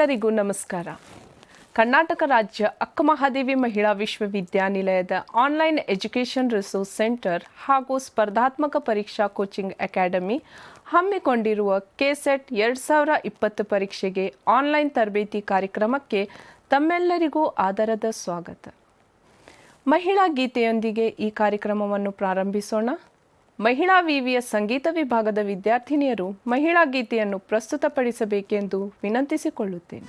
ಎಲ್ಲರಿಗೂ ನಮಸ್ಕಾರ. ಕರ್ನಾಟಕ ರಾಜ್ಯ ಅಕ್ಕಮಹಾದೇವಿ ಮಹಿಳಾ ವಿಶ್ವವಿದ್ಯಾನಿಲಯದ ಆನ್ಲೈನ್ ಎಜುಕೇಷನ್ ರಿಸೋರ್ಸ್ ಸೆಂಟರ್ ಹಾಗೂ ಸ್ಪರ್ಧಾತ್ಮಕ ಪರೀಕ್ಷಾ ಕೋಚಿಂಗ್ ಅಕಾಡೆಮಿ ಹಮ್ಮಿಕೊಂಡಿರುವ ಕೆಸೆಟ್ 2020 ಪರೀಕ್ಷೆಗೆ ಆನ್ಲೈನ್ ತರಬೇತಿ ಕಾರ್ಯಕ್ರಮಕ್ಕೆ ತಮ್ಮೆಲ್ಲರಿಗೂ ಆದರದ ಸ್ವಾಗತ. ಮಹಿಳಾ ಗೀತೆಯೊಂದಿಗೆ ಈ ಕಾರ್ಯಕ್ರಮವನ್ನು ಪ್ರಾರಂಭಿಸೋಣ. ಮಹಿಳಾ ವಿವಿಯ ಸಂಗೀತ ವಿಭಾಗದ ವಿದ್ಯಾರ್ಥಿನಿಯರು ಮಹಿಳಾ ಗೀತೆಯನ್ನು ಪ್ರಸ್ತುತಪಡಿಸಬೇಕೆಂದು ವಿನಂತಿಸಿಕೊಳ್ಳುತ್ತೇನೆ.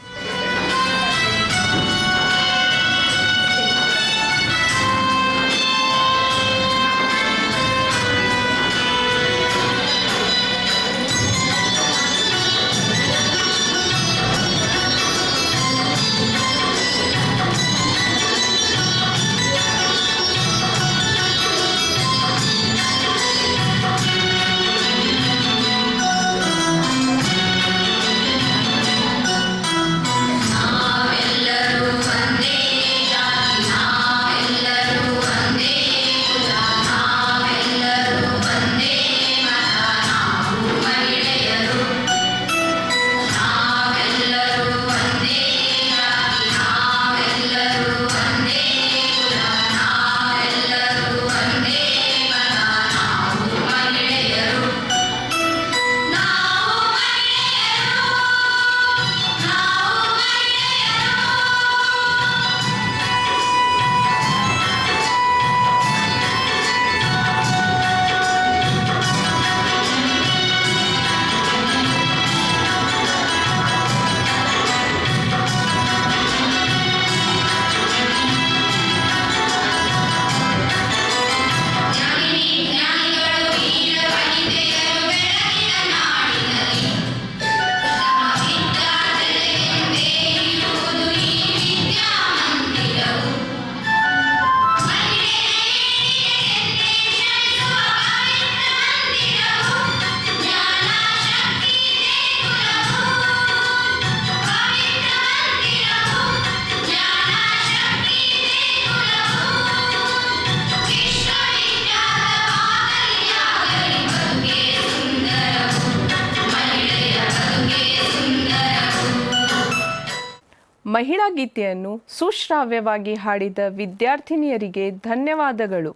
ಮಹಿಳಾ ಗೀತೆಯನ್ನು ಸುಶ್ರಾವ್ಯವಾಗಿ ಹಾಡಿದ ವಿದ್ಯಾರ್ಥಿನಿಯರಿಗೆ ಧನ್ಯವಾದಗಳು.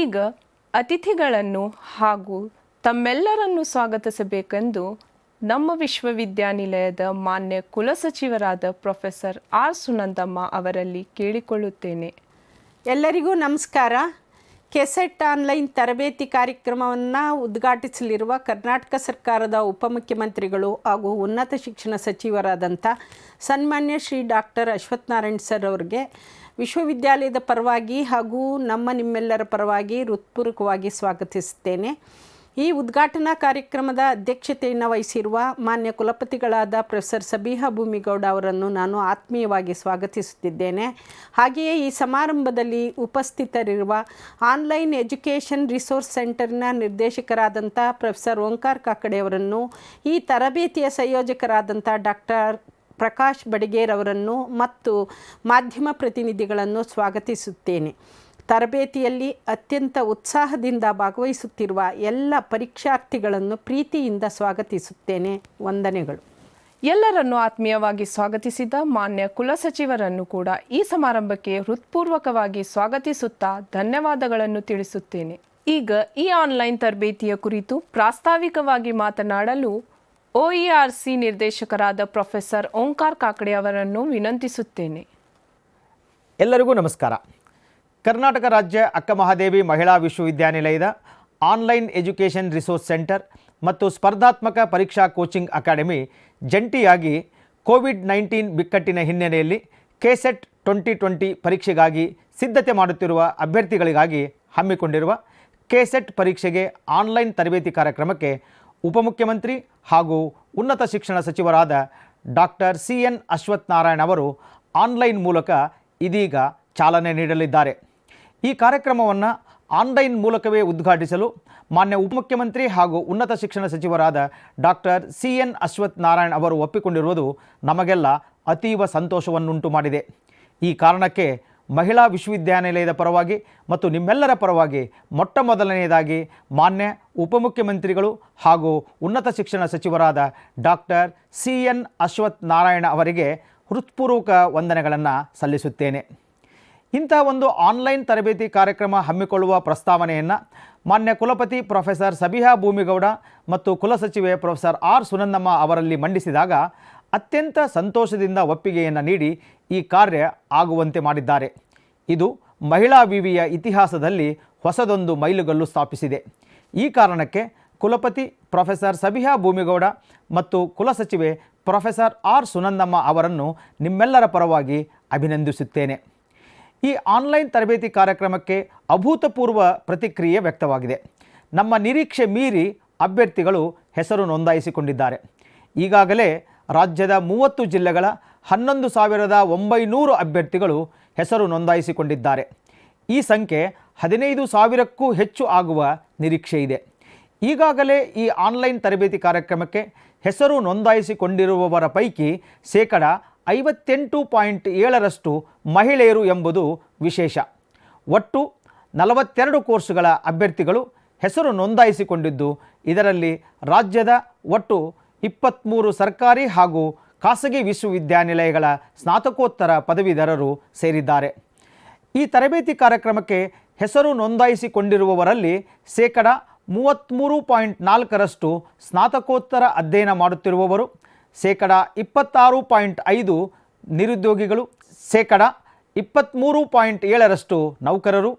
ಈಗ ಅತಿಥಿಗಳನ್ನು ಹಾಗೂ ತಮ್ಮೆಲ್ಲರನ್ನು ಸ್ವಾಗತಿಸಬೇಕೆಂದು ನಮ್ಮ ವಿಶ್ವವಿದ್ಯಾನಿಲಯದ ಮಾನ್ಯ ಕುಲಸಚಿವರಾದ ಪ್ರೊಫೆಸರ್ ಆರ್ ಸುನಂದಮ್ಮ ಅವರಲ್ಲಿ ಕೇಳಿಕೊಳ್ಳುತ್ತೇನೆ. ಎಲ್ಲರಿಗೂ ನಮಸ್ಕಾರ. ಕೆಸೆಟ್ ಆನ್ಲೈನ್ ತರಬೇತಿ ಕಾರ್ಯಕ್ರಮವನ್ನು ಉದ್ಘಾಟಿಸಲಿರುವ ಕರ್ನಾಟಕ ಸರ್ಕಾರದ ಉಪಮುಖ್ಯಮಂತ್ರಿಗಳು ಹಾಗೂ ಉನ್ನತ ಶಿಕ್ಷಣ ಸಚಿವರಾದಂಥ ಸನ್ಮಾನ್ಯ ಶ್ರೀ ಡಾಕ್ಟರ್ ಅಶ್ವಥ್ ನಾರಾಯಣ್ ಸರ್ ಅವರಿಗೆ ವಿಶ್ವವಿದ್ಯಾಲಯದ ಪರವಾಗಿ ಹಾಗೂ ನಿಮ್ಮೆಲ್ಲರ ಪರವಾಗಿ ಹೃತ್ಪೂರ್ವಕವಾಗಿ ಸ್ವಾಗತಿಸುತ್ತೇನೆ. ಈ ಉದ್ಘಾಟನಾ ಕಾರ್ಯಕ್ರಮದ ಅಧ್ಯಕ್ಷತೆಯನ್ನು ವಹಿಸಿರುವ ಮಾನ್ಯ ಕುಲಪತಿಗಳಾದ ಪ್ರೊಫೆಸರ್ ಸಬಿಹಾ ಭೂಮಿಗೌಡ ಅವರನ್ನು ನಾನು ಆತ್ಮೀಯವಾಗಿ ಸ್ವಾಗತಿಸುತ್ತಿದ್ದೇನೆ. ಹಾಗೆಯೇ ಈ ಸಮಾರಂಭದಲ್ಲಿ ಉಪಸ್ಥಿತರಿರುವ ಆನ್ಲೈನ್ ಎಜುಕೇಷನ್ ರಿಸೋರ್ಸ್ ಸೆಂಟರ್ನ ನಿರ್ದೇಶಕರಾದಂಥ ಪ್ರೊಫೆಸರ್ ಓಂಕಾರ ಕಾಕಡೆ ಅವರನ್ನು, ಈ ತರಬೇತಿಯ ಸಂಯೋಜಕರಾದಂಥ ಡಾಕ್ಟರ್ ಪ್ರಕಾಶ್ ಬಡಿಗೇರ್ ಅವರನ್ನು ಮತ್ತು ಮಾಧ್ಯಮ ಪ್ರತಿನಿಧಿಗಳನ್ನು ಸ್ವಾಗತಿಸುತ್ತೇನೆ. ತರಬೇತಿಯಲ್ಲಿ ಅತ್ಯಂತ ಉತ್ಸಾಹದಿಂದ ಭಾಗವಹಿಸುತ್ತಿರುವ ಎಲ್ಲ ಪರೀಕ್ಷಾರ್ಥಿಗಳನ್ನು ಪ್ರೀತಿಯಿಂದ ಸ್ವಾಗತಿಸುತ್ತೇನೆ. ವಂದನೆಗಳು. ಎಲ್ಲರನ್ನು ಆತ್ಮೀಯವಾಗಿ ಸ್ವಾಗತಿಸಿದ ಮಾನ್ಯ ಕುಲಸಚಿವರನ್ನು ಕೂಡ ಈ ಸಮಾರಂಭಕ್ಕೆ ಹೃತ್ಪೂರ್ವಕವಾಗಿ ಸ್ವಾಗತಿಸುತ್ತಾ ಧನ್ಯವಾದಗಳನ್ನು ತಿಳಿಸುತ್ತೇನೆ. ಈಗ ಈ ಆನ್ಲೈನ್ ತರಬೇತಿಯ ಕುರಿತು ಪ್ರಾಸ್ತಾವಿಕವಾಗಿ ಮಾತನಾಡಲು OERC ನಿರ್ದೇಶಕರಾದ ಪ್ರೊಫೆಸರ್ ಓಂಕಾರ ಕಾಕಡೆ ಅವರನ್ನು ವಿನಂತಿಸುತ್ತೇನೆ. ಎಲ್ಲರಿಗೂ ನಮಸ್ಕಾರ. ಕರ್ನಾಟಕ ರಾಜ್ಯ ಅಕ್ಕಮಹಾದೇವಿ ಮಹಿಳಾ ವಿಶ್ವವಿದ್ಯಾನಿಲಯದ ಆನ್ಲೈನ್ ಎಜುಕೇಷನ್ ರಿಸೋರ್ಸ್ ಸೆಂಟರ್ ಮತ್ತು ಸ್ಪರ್ಧಾತ್ಮಕ ಪರೀಕ್ಷಾ ಕೋಚಿಂಗ್ ಅಕಾಡೆಮಿ ಜಂಟಿಯಾಗಿ ಕೋವಿಡ್-19 ಬಿಕ್ಕಟ್ಟಿನ ಹಿನ್ನೆಲೆಯಲ್ಲಿ ಕೆಸೆಟ್ 2020 ಪರೀಕ್ಷೆಗಾಗಿ ಸಿದ್ಧತೆ ಮಾಡುತ್ತಿರುವ ಅಭ್ಯರ್ಥಿಗಳಿಗಾಗಿ ಹಮ್ಮಿಕೊಂಡಿರುವ ಕೆಸೆಟ್ ಪರೀಕ್ಷೆಗೆ ಆನ್ಲೈನ್ ತರಬೇತಿ ಕಾರ್ಯಕ್ರಮಕ್ಕೆ ಉಪಮುಖ್ಯಮಂತ್ರಿ ಹಾಗೂ ಉನ್ನತ ಶಿಕ್ಷಣ ಸಚಿವರಾದ ಡಾಕ್ಟರ್ CN ಅಶ್ವಥ್ ನಾರಾಯಣ್ ಅವರು ಆನ್ಲೈನ್ ಮೂಲಕ ಇದೀಗ ಚಾಲನೆ ನೀಡಲಿದ್ದಾರೆ. ಈ ಕಾರ್ಯಕ್ರಮವನ್ನು ಆನ್ಲೈನ್ ಮೂಲಕವೇ ಉದ್ಘಾಟಿಸಲು ಮಾನ್ಯ ಉಪಮುಖ್ಯಮಂತ್ರಿ ಹಾಗೂ ಉನ್ನತ ಶಿಕ್ಷಣ ಸಚಿವರಾದ ಡಾಕ್ಟರ್ CN ಅಶ್ವಥ್ ನಾರಾಯಣ್ ಅವರು ಒಪ್ಪಿಕೊಂಡಿರುವುದು ನಮಗೆಲ್ಲ ಅತೀವ ಸಂತೋಷವನ್ನುಂಟು ಮಾಡಿದೆ. ಈ ಕಾರಣಕ್ಕೆ ಮಹಿಳಾ ವಿಶ್ವವಿದ್ಯಾನಿಲಯದ ಪರವಾಗಿ ಮತ್ತು ನಿಮ್ಮೆಲ್ಲರ ಪರವಾಗಿ ಮೊಟ್ಟ ಮೊದಲನೆಯದಾಗಿ ಮಾನ್ಯ ಉಪಮುಖ್ಯಮಂತ್ರಿಗಳು ಹಾಗೂ ಉನ್ನತ ಶಿಕ್ಷಣ ಸಚಿವರಾದ ಡಾಕ್ಟರ್ CN ಅಶ್ವಥ್ ನಾರಾಯಣ ಅವರಿಗೆ ಹೃತ್ಪೂರ್ವಕ ವಂದನೆಗಳನ್ನು ಸಲ್ಲಿಸುತ್ತೇನೆ. ಇಂಥ ಒಂದು ಆನ್ಲೈನ್ ತರಬೇತಿ ಕಾರ್ಯಕ್ರಮ ಹಮ್ಮಿಕೊಳ್ಳುವ ಪ್ರಸ್ತಾವನೆಯನ್ನು ಮಾನ್ಯ ಕುಲಪತಿ ಪ್ರೊಫೆಸರ್ ಸಬಿಹಾ ಭೂಮಿಗೌಡ ಮತ್ತು ಕುಲಸಚಿವೆ ಪ್ರೊಫೆಸರ್ R ಸುನಂದಮ್ಮ ಅವರಲ್ಲಿ ಮಂಡಿಸಿದಾಗ ಅತ್ಯಂತ ಸಂತೋಷದಿಂದ ಒಪ್ಪಿಗೆಯನ್ನು ನೀಡಿ ಈ ಕಾರ್ಯ ಆಗುವಂತೆ ಮಾಡಿದ್ದಾರೆ. ಇದು ಮಹಿಳಾ ವಿವಿಯ ಇತಿಹಾಸದಲ್ಲಿ ಹೊಸದೊಂದು ಮೈಲುಗಲ್ಲು ಸ್ಥಾಪಿಸಿದೆ. ಈ ಕಾರಣಕ್ಕೆ ಕುಲಪತಿ ಪ್ರೊಫೆಸರ್ ಸಬಿಹಾ ಭೂಮಿಗೌಡ ಮತ್ತು ಕುಲಸಚಿವೆ ಪ್ರೊಫೆಸರ್ R ಸುನಂದಮ್ಮ ಅವರನ್ನು ನಿಮ್ಮೆಲ್ಲರ ಪರವಾಗಿ ಅಭಿನಂದಿಸುತ್ತೇನೆ. ಈ ಆನ್ಲೈನ್ ತರಬೇತಿ ಕಾರ್ಯಕ್ರಮಕ್ಕೆ ಅಭೂತಪೂರ್ವ ಪ್ರತಿಕ್ರಿಯೆ ವ್ಯಕ್ತವಾಗಿದೆ. ನಮ್ಮ ನಿರೀಕ್ಷೆ ಮೀರಿ ಅಭ್ಯರ್ಥಿಗಳು ಹೆಸರು ನೋಂದಾಯಿಸಿಕೊಂಡಿದ್ದಾರೆ. ಈಗಾಗಲೇ ರಾಜ್ಯದ 30 ಜಿಲ್ಲೆಗಳ 11,900 ಅಭ್ಯರ್ಥಿಗಳು ಹೆಸರು ನೋಂದಾಯಿಸಿಕೊಂಡಿದ್ದಾರೆ. ಈ ಸಂಖ್ಯೆ 15,000ಕ್ಕೂ ಹೆಚ್ಚು ಆಗುವ ನಿರೀಕ್ಷೆ ಇದೆ. ಈಗಾಗಲೇ ಈ ಆನ್ಲೈನ್ ತರಬೇತಿ ಕಾರ್ಯಕ್ರಮಕ್ಕೆ ಹೆಸರು ನೋಂದಾಯಿಸಿಕೊಂಡಿರುವವರ ಪೈಕಿ 58.7% ಮಹಿಳೆಯರು ಎಂಬುದು ವಿಶೇಷ. ಒಟ್ಟು 42 ಕೋರ್ಸುಗಳ ಅಭ್ಯರ್ಥಿಗಳು ಹೆಸರು ನೋಂದಾಯಿಸಿಕೊಂಡಿದ್ದು, ಇದರಲ್ಲಿ ರಾಜ್ಯದ ಒಟ್ಟು 23 ಸರ್ಕಾರಿ ಹಾಗೂ ಖಾಸಗಿ ವಿಶ್ವವಿದ್ಯಾನಿಲಯಗಳ ಸ್ನಾತಕೋತ್ತರ ಪದವೀಧರರು ಸೇರಿದ್ದಾರೆ. ಈ ತರಬೇತಿ ಕಾರ್ಯಕ್ರಮಕ್ಕೆ ಹೆಸರು ನೋಂದಾಯಿಸಿಕೊಂಡಿರುವವರಲ್ಲಿ 33.4% ಸ್ನಾತಕೋತ್ತರ ಅಧ್ಯಯನ ಮಾಡುತ್ತಿರುವವರು, 26.5% ನಿರುದ್ಯೋಗಿಗಳು, 23.7% ನೌಕರರು,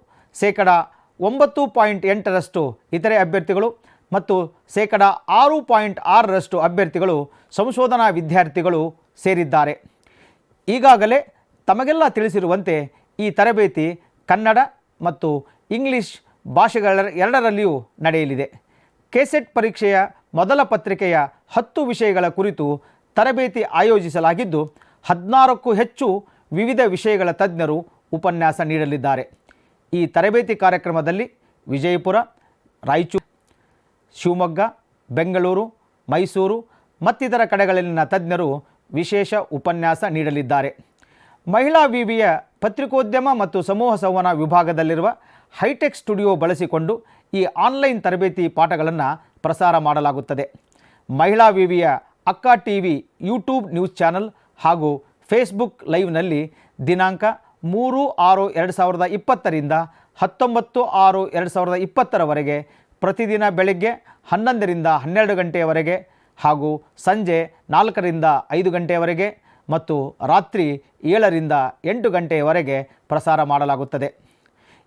9.8% ಇತರೆ ಅಭ್ಯರ್ಥಿಗಳು ಮತ್ತು 6.6% ಅಭ್ಯರ್ಥಿಗಳು ಸಂಶೋಧನಾ ವಿದ್ಯಾರ್ಥಿಗಳು ಸೇರಿದ್ದಾರೆ. ಈಗಾಗಲೇ ತಮಗೆಲ್ಲ ತಿಳಿಸಿರುವಂತೆ ಈ ತರಬೇತಿ ಕನ್ನಡ ಮತ್ತು ಇಂಗ್ಲಿಷ್ ಭಾಷೆಗಳೆರಡರಲ್ಲಿಯೂ ನಡೆಯಲಿದೆ. ಕೆಸೆಟ್ ಪರೀಕ್ಷೆಯ ಮೊದಲ ಪತ್ರಿಕೆಯ 10 ವಿಷಯಗಳ ಕುರಿತು ತರಬೇತಿ ಆಯೋಜಿಸಲಾಗಿದ್ದು, 16ಕ್ಕೂ ಹೆಚ್ಚು ವಿವಿಧ ವಿಷಯಗಳ ತಜ್ಞರು ಉಪನ್ಯಾಸ ನೀಡಲಿದ್ದಾರೆ. ಈ ತರಬೇತಿ ಕಾರ್ಯಕ್ರಮದಲ್ಲಿ ವಿಜಯಪುರ, ರಾಯಚೂರು, ಶಿವಮೊಗ್ಗ, ಬೆಂಗಳೂರು, ಮೈಸೂರು ಮತ್ತಿತರ ಕಡೆಗಳಲ್ಲಿನ ತಜ್ಞರು ವಿಶೇಷ ಉಪನ್ಯಾಸ ನೀಡಲಿದ್ದಾರೆ. ಮಹಿಳಾ ವಿವಿಯ ಪತ್ರಿಕೋದ್ಯಮ ಮತ್ತು ಸಮೂಹ ಸಂವಹನ ವಿಭಾಗದಲ್ಲಿರುವ ಹೈಟೆಕ್ ಸ್ಟುಡಿಯೋ ಬಳಸಿಕೊಂಡು ಈ ಆನ್ಲೈನ್ ತರಬೇತಿ ಪಾಠಗಳನ್ನು ಪ್ರಸಾರ ಮಾಡಲಾಗುತ್ತದೆ. ಮಹಿಳಾ ವಿವಿಯ ಅಕ್ಕ TV ಯೂಟ್ಯೂಬ್ ನ್ಯೂಸ್ ಚಾನಲ್ ಹಾಗೂ ಫೇಸ್ಬುಕ್ ಲೈವ್ನಲ್ಲಿ ದಿನಾಂಕ 3/6/2020 ರಿಂದ 19/6/2020 ಪ್ರತಿದಿನ ಬೆಳಗ್ಗೆ 11 ರಿಂದ 12 ಗಂಟೆಯವರೆಗೆ ಹಾಗೂ ಸಂಜೆ 4 ರಿಂದ 5 ಗಂಟೆಯವರೆಗೆ ಮತ್ತು ರಾತ್ರಿ 7 ರಿಂದ 8 ಗಂಟೆಯವರೆಗೆ ಪ್ರಸಾರ ಮಾಡಲಾಗುತ್ತದೆ.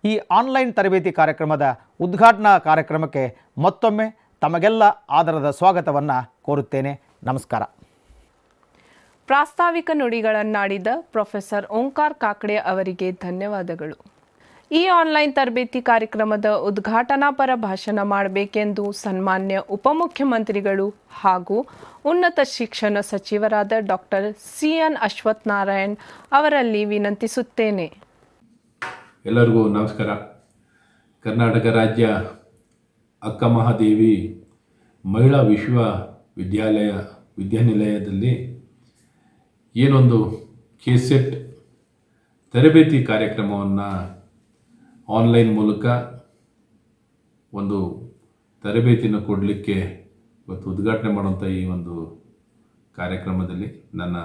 ಈ ಆನ್ಲೈನ್ ತರಬೇತಿ ಕಾರ್ಯಕ್ರಮದ ಉದ್ಘಾಟನಾ ಕಾರ್ಯಕ್ರಮಕ್ಕೆ ಮತ್ತೊಮ್ಮೆ ತಮಗೆಲ್ಲ ಆದರದ ಸ್ವಾಗತವನ್ನು ಕೋರುತ್ತೇನೆ. ನಮಸ್ಕಾರ. ಪ್ರಾಸ್ತಾವಿಕ ನುಡಿಗಳನ್ನಾಡಿದ ಪ್ರೊಫೆಸರ್ ಓಂಕಾರ ಕಾಕಡೆ ಅವರಿಗೆ ಧನ್ಯವಾದಗಳು. ಈ ಆನ್ಲೈನ್ ತರಬೇತಿ ಕಾರ್ಯಕ್ರಮದ ಉದ್ಘಾಟನಾಪರ ಭಾಷಣ ಮಾಡಬೇಕೆಂದು ಸನ್ಮಾನ್ಯ ಉಪಮುಖ್ಯಮಂತ್ರಿಗಳು ಹಾಗೂ ಉನ್ನತ ಶಿಕ್ಷಣ ಸಚಿವರಾದ ಡಾಕ್ಟರ್ CN ಅಶ್ವಥ್ ನಾರಾಯಣ್ ಅವರಲ್ಲಿ ವಿನಂತಿಸುತ್ತೇನೆ. ಎಲ್ಲರಿಗೂ ನಮಸ್ಕಾರ. ಕರ್ನಾಟಕ ರಾಜ್ಯ ಅಕ್ಕ ಮಹಾದೇವಿ ಮಹಿಳಾ ವಿದ್ಯಾನಿಲಯದಲ್ಲಿ ಏನೊಂದು ಕೆಸೆಟ್ ತರಬೇತಿ ಕಾರ್ಯಕ್ರಮವನ್ನು ಆನ್ಲೈನ್ ಮೂಲಕ ಒಂದು ತರಬೇತಿನ ಕೊಡಲಿಕ್ಕೆ ಇವತ್ತು ಉದ್ಘಾಟನೆ ಮಾಡುವಂಥ ಈ ಒಂದು ಕಾರ್ಯಕ್ರಮದಲ್ಲಿ ನನ್ನ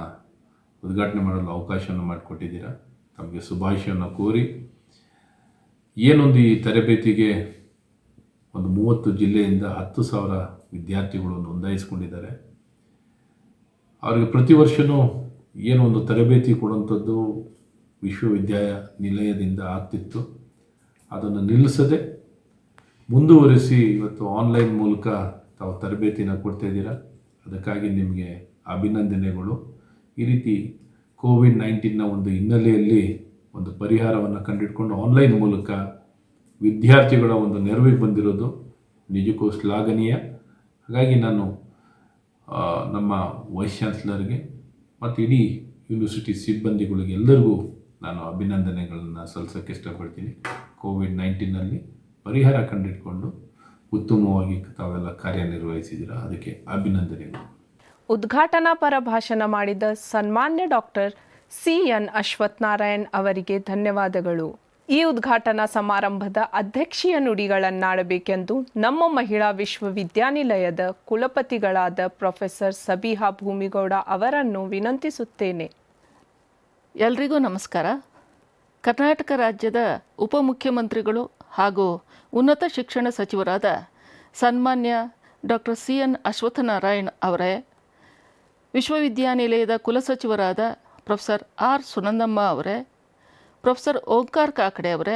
ಉದ್ಘಾಟನೆ ಮಾಡಲು ಅವಕಾಶವನ್ನು ಮಾಡಿಕೊಟ್ಟಿದ್ದೀರಾ. ತಮಗೆ ಶುಭಾಶಯವನ್ನು ಕೋರಿ ಏನೊಂದು ಈ ತರಬೇತಿಗೆ ಒಂದು 30 ಜಿಲ್ಲೆಯಿಂದ 10,000 ವಿದ್ಯಾರ್ಥಿಗಳು ನೋಂದಾಯಿಸಿಕೊಂಡಿದ್ದಾರೆ. ಅವರಿಗೆ ಪ್ರತಿ ವರ್ಷವೂ ಏನೋ ಒಂದು ತರಬೇತಿ ಕೊಡುವಂಥದ್ದು ವಿಶ್ವವಿದ್ಯಾನಿಲಯದಿಂದ ಆಗ್ತಿತ್ತು. ಅದನ್ನು ನಿಲ್ಲಿಸದೆ ಮುಂದುವರಿಸಿ ಇವತ್ತು ಆನ್ಲೈನ್ ಮೂಲಕ ತಾವು ತರಬೇತಿನ ಕೊಡ್ತಾಯಿದ್ದೀರಾ. ಅದಕ್ಕಾಗಿ ನಿಮಗೆ ಅಭಿನಂದನೆಗಳು. ಈ ರೀತಿ ಕೋವಿಡ್-19ನ ಒಂದು ಹಿನ್ನೆಲೆಯಲ್ಲಿ ಒಂದು ಪರಿಹಾರವನ್ನು ಕಂಡುಹಿಡ್ಕೊಂಡು ಆನ್ಲೈನ್ ಮೂಲಕ ವಿದ್ಯಾರ್ಥಿಗಳ ಒಂದು ನೆರವಿಗೆ ಬಂದಿರೋದು ನಿಜಕ್ಕೂ ಶ್ಲಾಘನೀಯ. ಹಾಗಾಗಿ ನಾನು ನಮ್ಮ ವೈಸ್ ಚಾನ್ಸಲರ್ಗೆ ಮತ್ತು ಇಡೀ ಯೂನಿವರ್ಸಿಟಿ ಸಿಬ್ಬಂದಿಗಳಿಗೆ ಎಲ್ಲರಿಗೂ ನಾನು ಅಭಿನಂದನೆಗಳನ್ನು ಸಲ್ಲಿಸೋಕ್ಕೆ ಇಷ್ಟಪಡ್ತೀನಿ. ಕೋವಿಡ್-19ನಲ್ಲಿ ಪರಿಹಾರ ಕಂಡುಹಿಡ್ಕೊಂಡು ಉತ್ತಮವಾಗಿ ತಾವೆಲ್ಲ ಕಾರ್ಯನಿರ್ವಹಿಸಿದ್ದೀರಾ, ಅದಕ್ಕೆ ಅಭಿನಂದನೆಗಳು. ಉದ್ಘಾಟನಾ ಪರ ಭಾಷಣ ಮಾಡಿದ ಸನ್ಮಾನ್ಯ ಡಾಕ್ಟರ್ CN ಅಶ್ವತ್ಥನಾರಾಯಣ್ ಅವರಿಗೆ ಧನ್ಯವಾದಗಳು. ಈ ಉದ್ಘಾಟನಾ ಸಮಾರಂಭದ ಅಧ್ಯಕ್ಷೀಯ ನುಡಿಗಳನ್ನಾಡಬೇಕೆಂದು ನಮ್ಮ ಮಹಿಳಾ ವಿಶ್ವವಿದ್ಯಾನಿಲಯದ ಕುಲಪತಿಗಳಾದ ಪ್ರೊಫೆಸರ್ ಸಬಿಹಾ ಭೂಮಿಗೌಡ ಅವರನ್ನು ವಿನಂತಿಸುತ್ತೇನೆ. ಎಲ್ರಿಗೂ ನಮಸ್ಕಾರ. ಕರ್ನಾಟಕ ರಾಜ್ಯದ ಉಪಮುಖ್ಯಮಂತ್ರಿಗಳು ಹಾಗೂ ಉನ್ನತ ಶಿಕ್ಷಣ ಸಚಿವರಾದ ಸನ್ಮಾನ್ಯ ಡಾಕ್ಟರ್ CN ಅಶ್ವತ್ಥನಾರಾಯಣ್ ಅವರೇ, ವಿಶ್ವವಿದ್ಯಾನಿಲಯದ ಕುಲಸಚಿವರಾದ ಪ್ರೊಫೆಸರ್ R ಸುನಂದಮ್ಮ ಅವರೇ, ಪ್ರೊಫೆಸರ್ ಓಂಕಾರ್ ಕಾಕಡೆ ಅವರೇ,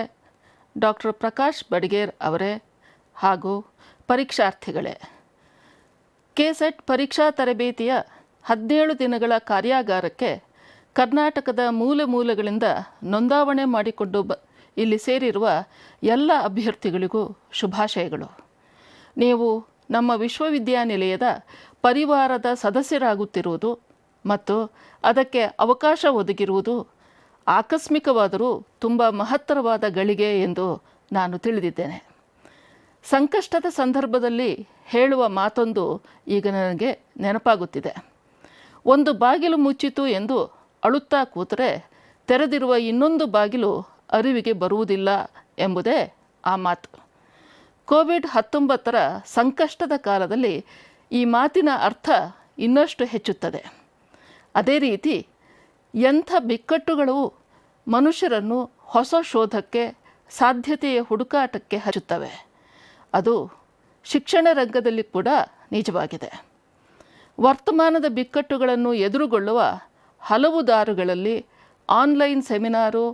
ಡಾಕ್ಟರ್ ಪ್ರಕಾಶ್ ಬಡಿಗೇರ್ ಅವರೇ ಹಾಗೂ ಪರೀಕ್ಷಾರ್ಥಿಗಳೇ, KSET ಪರೀಕ್ಷಾ ತರಬೇತಿಯ 17 ದಿನಗಳ ಕಾರ್ಯಾಗಾರಕ್ಕೆ ಕರ್ನಾಟಕದ ಮೂಲೆ ಮೂಲೆಗಳಿಂದ ನೋಂದಾವಣೆ ಮಾಡಿಕೊಂಡು ಇಲ್ಲಿ ಸೇರಿರುವ ಎಲ್ಲ ಅಭ್ಯರ್ಥಿಗಳಿಗೂ ಶುಭಾಶಯಗಳು. ನೀವು ನಮ್ಮ ವಿಶ್ವವಿದ್ಯಾನಿಲಯದ ಪರಿವಾರದ ಸದಸ್ಯರಾಗುತ್ತಿರುವುದು ಮತ್ತು ಅದಕ್ಕೆ ಅವಕಾಶ ಒದಗಿರುವುದು ಆಕಸ್ಮಿಕವಾದರೂ ತುಂಬ ಮಹತ್ತರವಾದ ಗಳಿಗೆ ಎಂದು ನಾನು ತಿಳಿದಿದ್ದೇನೆ. ಸಂಕಷ್ಟದ ಸಂದರ್ಭದಲ್ಲಿ ಹೇಳುವ ಮಾತೊಂದು ಈಗ ನನಗೆ ನೆನಪಾಗುತ್ತಿದೆ. ಒಂದು ಬಾಗಿಲು ಮುಚ್ಚಿತು ಎಂದು ಅಳುತ್ತಾ ಕೂತರೆ ತೆರೆದಿರುವ ಇನ್ನೊಂದು ಬಾಗಿಲು ಅರಿವಿಗೆ ಬರುವುದಿಲ್ಲ ಎಂಬುದೇ ಆ ಮಾತು. ಕೋವಿಡ್-19 ಸಂಕಷ್ಟದ ಕಾಲದಲ್ಲಿ ಈ ಮಾತಿನ ಅರ್ಥ ಇನ್ನಷ್ಟು ಹೆಚ್ಚುತ್ತದೆ. ಅದೇ ರೀತಿ ಎಂಥ ಬಿಕ್ಕಟ್ಟುಗಳು ಮನುಷ್ಯರನ್ನು ಹೊಸ ಶೋಧಕ್ಕೆ, ಸಾಧ್ಯತೆಯ ಹುಡುಕಾಟಕ್ಕೆ ಹಚ್ಚುತ್ತವೆ. ಅದು ಶಿಕ್ಷಣ ರಂಗದಲ್ಲಿ ಕೂಡ ನಿಜವಾಗಿದೆ. ವರ್ತಮಾನದ ಬಿಕ್ಕಟ್ಟುಗಳನ್ನು ಎದುರುಗೊಳ್ಳುವ ಹಲವು ದಾರುಗಳಲ್ಲಿ ಆನ್ಲೈನ್ ಸೆಮಿನಾರು,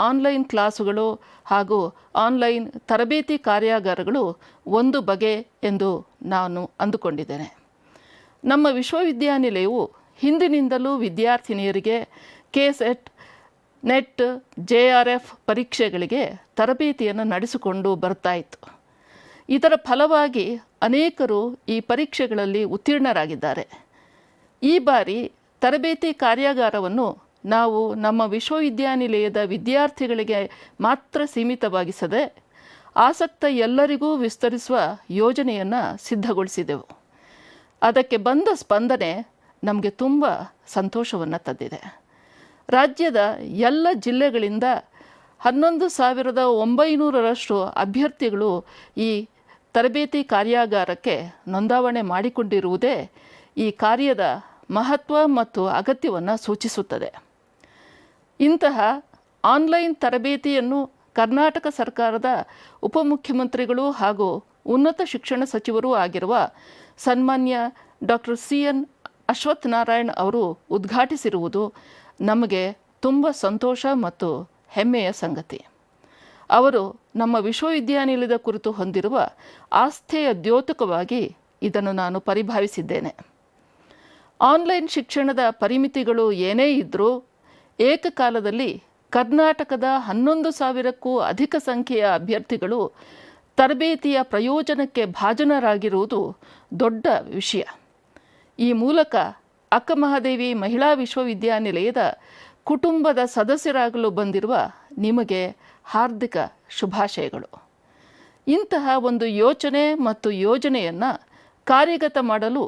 ಆನ್ಲೈನ್ ಕ್ಲಾಸುಗಳು ಹಾಗೂ ಆನ್ಲೈನ್ ತರಬೇತಿ ಕಾರ್ಯಾಗಾರಗಳು ಒಂದು ಬಗೆ ಎಂದು ನಾನು ಅಂದುಕೊಂಡಿದ್ದೇನೆ. ನಮ್ಮ ವಿಶ್ವವಿದ್ಯಾನಿಲಯವು ಹಿಂದಿನಿಂದಲೂ ವಿದ್ಯಾರ್ಥಿನಿಯರಿಗೆ KSET, ನೆಟ್, JRF ಪರೀಕ್ಷೆಗಳಿಗೆ ತರಬೇತಿಯನ್ನು ನಡೆಸಿಕೊಂಡು ಬರ್ತಾ ಇತ್ತು. ಇದರ ಫಲವಾಗಿ ಅನೇಕರು ಈ ಪರೀಕ್ಷೆಗಳಲ್ಲಿ ಉತ್ತೀರ್ಣರಾಗಿದ್ದಾರೆ. ಈ ಬಾರಿ ತರಬೇತಿ ಕಾರ್ಯಾಗಾರವನ್ನು ನಾವು ನಮ್ಮ ವಿಶ್ವವಿದ್ಯಾನಿಲಯದ ವಿದ್ಯಾರ್ಥಿಗಳಿಗೆ ಮಾತ್ರ ಸೀಮಿತವಾಗಿಸದೆ ಆಸಕ್ತ ಎಲ್ಲರಿಗೂ ವಿಸ್ತರಿಸುವ ಯೋಜನೆಯನ್ನು ಸಿದ್ಧಗೊಳಿಸಿದೆವು. ಅದಕ್ಕೆ ಬಂದ ಸ್ಪಂದನೆ ನಮಗೆ ತುಂಬ ಸಂತೋಷವನ್ನು ತಂದಿದೆ. ರಾಜ್ಯದ ಎಲ್ಲ ಜಿಲ್ಲೆಗಳಿಂದ 11,900ರಷ್ಟು ಅಭ್ಯರ್ಥಿಗಳು ಈ ತರಬೇತಿ ಕಾರ್ಯಾಗಾರಕ್ಕೆ ನೋಂದಾವಣೆ ಮಾಡಿಕೊಂಡಿರುವುದೇ ಈ ಕಾರ್ಯದ ಮಹತ್ವ ಮತ್ತು ಅಗತ್ಯವನ್ನು ಸೂಚಿಸುತ್ತದೆ. ಇಂತಹ ಆನ್ಲೈನ್ ತರಬೇತಿಯನ್ನು ಕರ್ನಾಟಕ ಸರ್ಕಾರದ ಉಪಮುಖ್ಯಮಂತ್ರಿಗಳು ಹಾಗೂ ಉನ್ನತ ಶಿಕ್ಷಣ ಸಚಿವರೂ ಆಗಿರುವ ಸನ್ಮಾನ್ಯ ಡಾಕ್ಟರ್ CN ಅಶ್ವತ್ಥನಾರಾಯಣ್ ಅವರು ಉದ್ಘಾಟಿಸಿರುವುದು ನಮಗೆ ತುಂಬ ಸಂತೋಷ ಮತ್ತು ಹೆಮ್ಮೆಯ ಸಂಗತಿ. ಅವರು ನಮ್ಮ ವಿಶ್ವವಿದ್ಯಾನಿಲಯದ ಕುರಿತು ಹೊಂದಿರುವ ಆಸ್ಥೆಯ ದ್ಯೋತಕವಾಗಿ ಇದನ್ನು ನಾನು ಪರಿಭಾವಿಸಿದ್ದೇನೆ. ಆನ್ಲೈನ್ ಶಿಕ್ಷಣದ ಪರಿಮಿತಿಗಳು ಏನೇ ಇದ್ದರೂ ಏಕಕಾಲದಲ್ಲಿ ಕರ್ನಾಟಕದ 11,000ಕ್ಕೂ ಅಧಿಕ ಸಂಖ್ಯೆಯ ಅಭ್ಯರ್ಥಿಗಳು ತರಬೇತಿಯ ಪ್ರಯೋಜನಕ್ಕೆ ಭಾಜನರಾಗಿರುವುದು ದೊಡ್ಡ ವಿಷಯ. ಈ ಮೂಲಕ ಅಕ್ಕಮಹಾದೇವಿ ಮಹಿಳಾ ವಿಶ್ವವಿದ್ಯಾನಿಲಯದ ಕುಟುಂಬದ ಸದಸ್ಯರಾಗಲು ಬಂದಿರುವ ನಿಮಗೆ ಹಾರ್ದಿಕ ಶುಭಾಶಯಗಳು. ಇಂತಹ ಒಂದು ಯೋಚನೆ ಮತ್ತು ಯೋಜನೆಯನ್ನು ಕಾರ್ಯಗತ ಮಾಡಲು